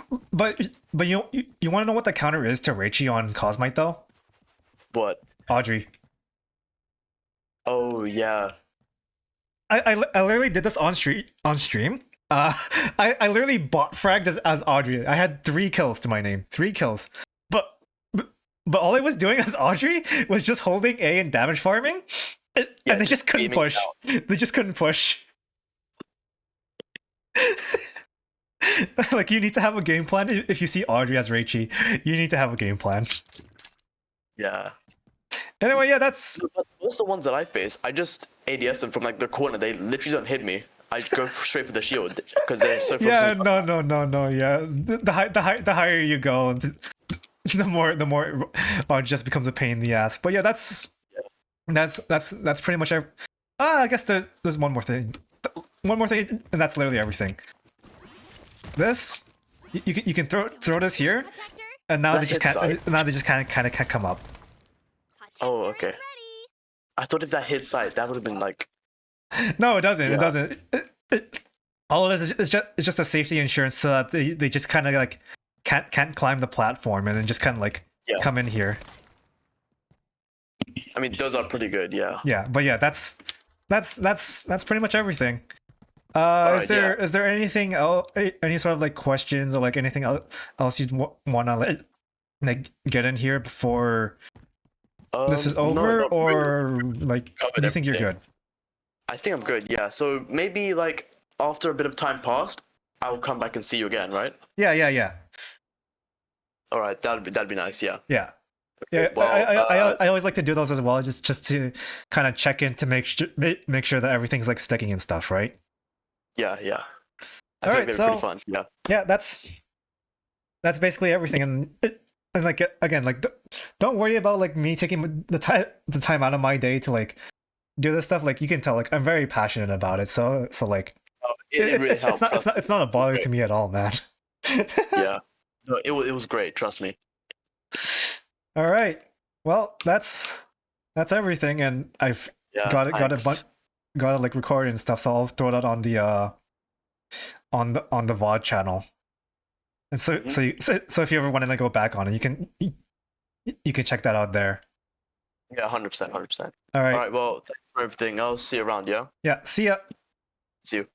you want to know what the counter is to Reichi on Cosmite though? But Audrey. oh yeah. I literally did this on stream. I literally bot fragged as Audrey. I had 3 kills to my name. 3 kills. But all I was doing as Audrey was just holding A and damage farming. And Yeah, they just couldn't aiming push. down. They just couldn't push. Like you need to have a game plan if you see Audrey as Reichi. You need to have a game plan. Yeah. Anyway, yeah, that's But most of the ones that I face, I just ADS them from like the corner. They literally don't hit me. I go straight for the shield because they're so focused yeah, on- no. Yeah, the higher you go, the more just becomes a pain in the ass. But yeah, that's pretty much. I guess there's one more thing, and that's literally everything. This you can throw this here, Protector. and now Is they that just hit can't. side? Now they just kind of can't come up. Oh, Protector okay. is ready. I thought if that hit side, that would have been like No, it doesn't. Yeah. It doesn't. All it is it's just a safety insurance so that they just kind of like can't climb the platform and then just kind of like Yeah. come in here. I mean, those are pretty good. Yeah. Yeah, but yeah, that's pretty much everything. Alright, Is there anything else, any sort of like questions or like anything else you'd want to like get in here before this is No, over, not really. or like Covered do you think you're everything. good? I think I'm good. Yeah. So maybe like after a bit of time passed, I'll come back and see you again, right? Yeah. All right. That'd be nice. Yeah. Yeah. Yeah, Well, I always like to do those as well, just to kind of check in to make sure that everything's like sticking and stuff, right? Yeah. I All think right, they're so pretty fun. Yeah. yeah, that's basically everything, and like again, like don't worry about like me taking the time out of my day to like do this stuff. Like you can tell, like I'm very passionate about it. So like It really helps. it's not a bother to me at all, man. Yeah. No, it was great. Trust me. All right. Well, that's everything, and I've Yeah. got it thanks. got it like recorded and stuff. So I'll throw that on the VOD channel. And so if you ever want to go back on it, you can check that out there. Yeah. 100%. 100%. All right. All right. Well, thanks for everything. I'll see you around. Yeah. Yeah. See ya. See you.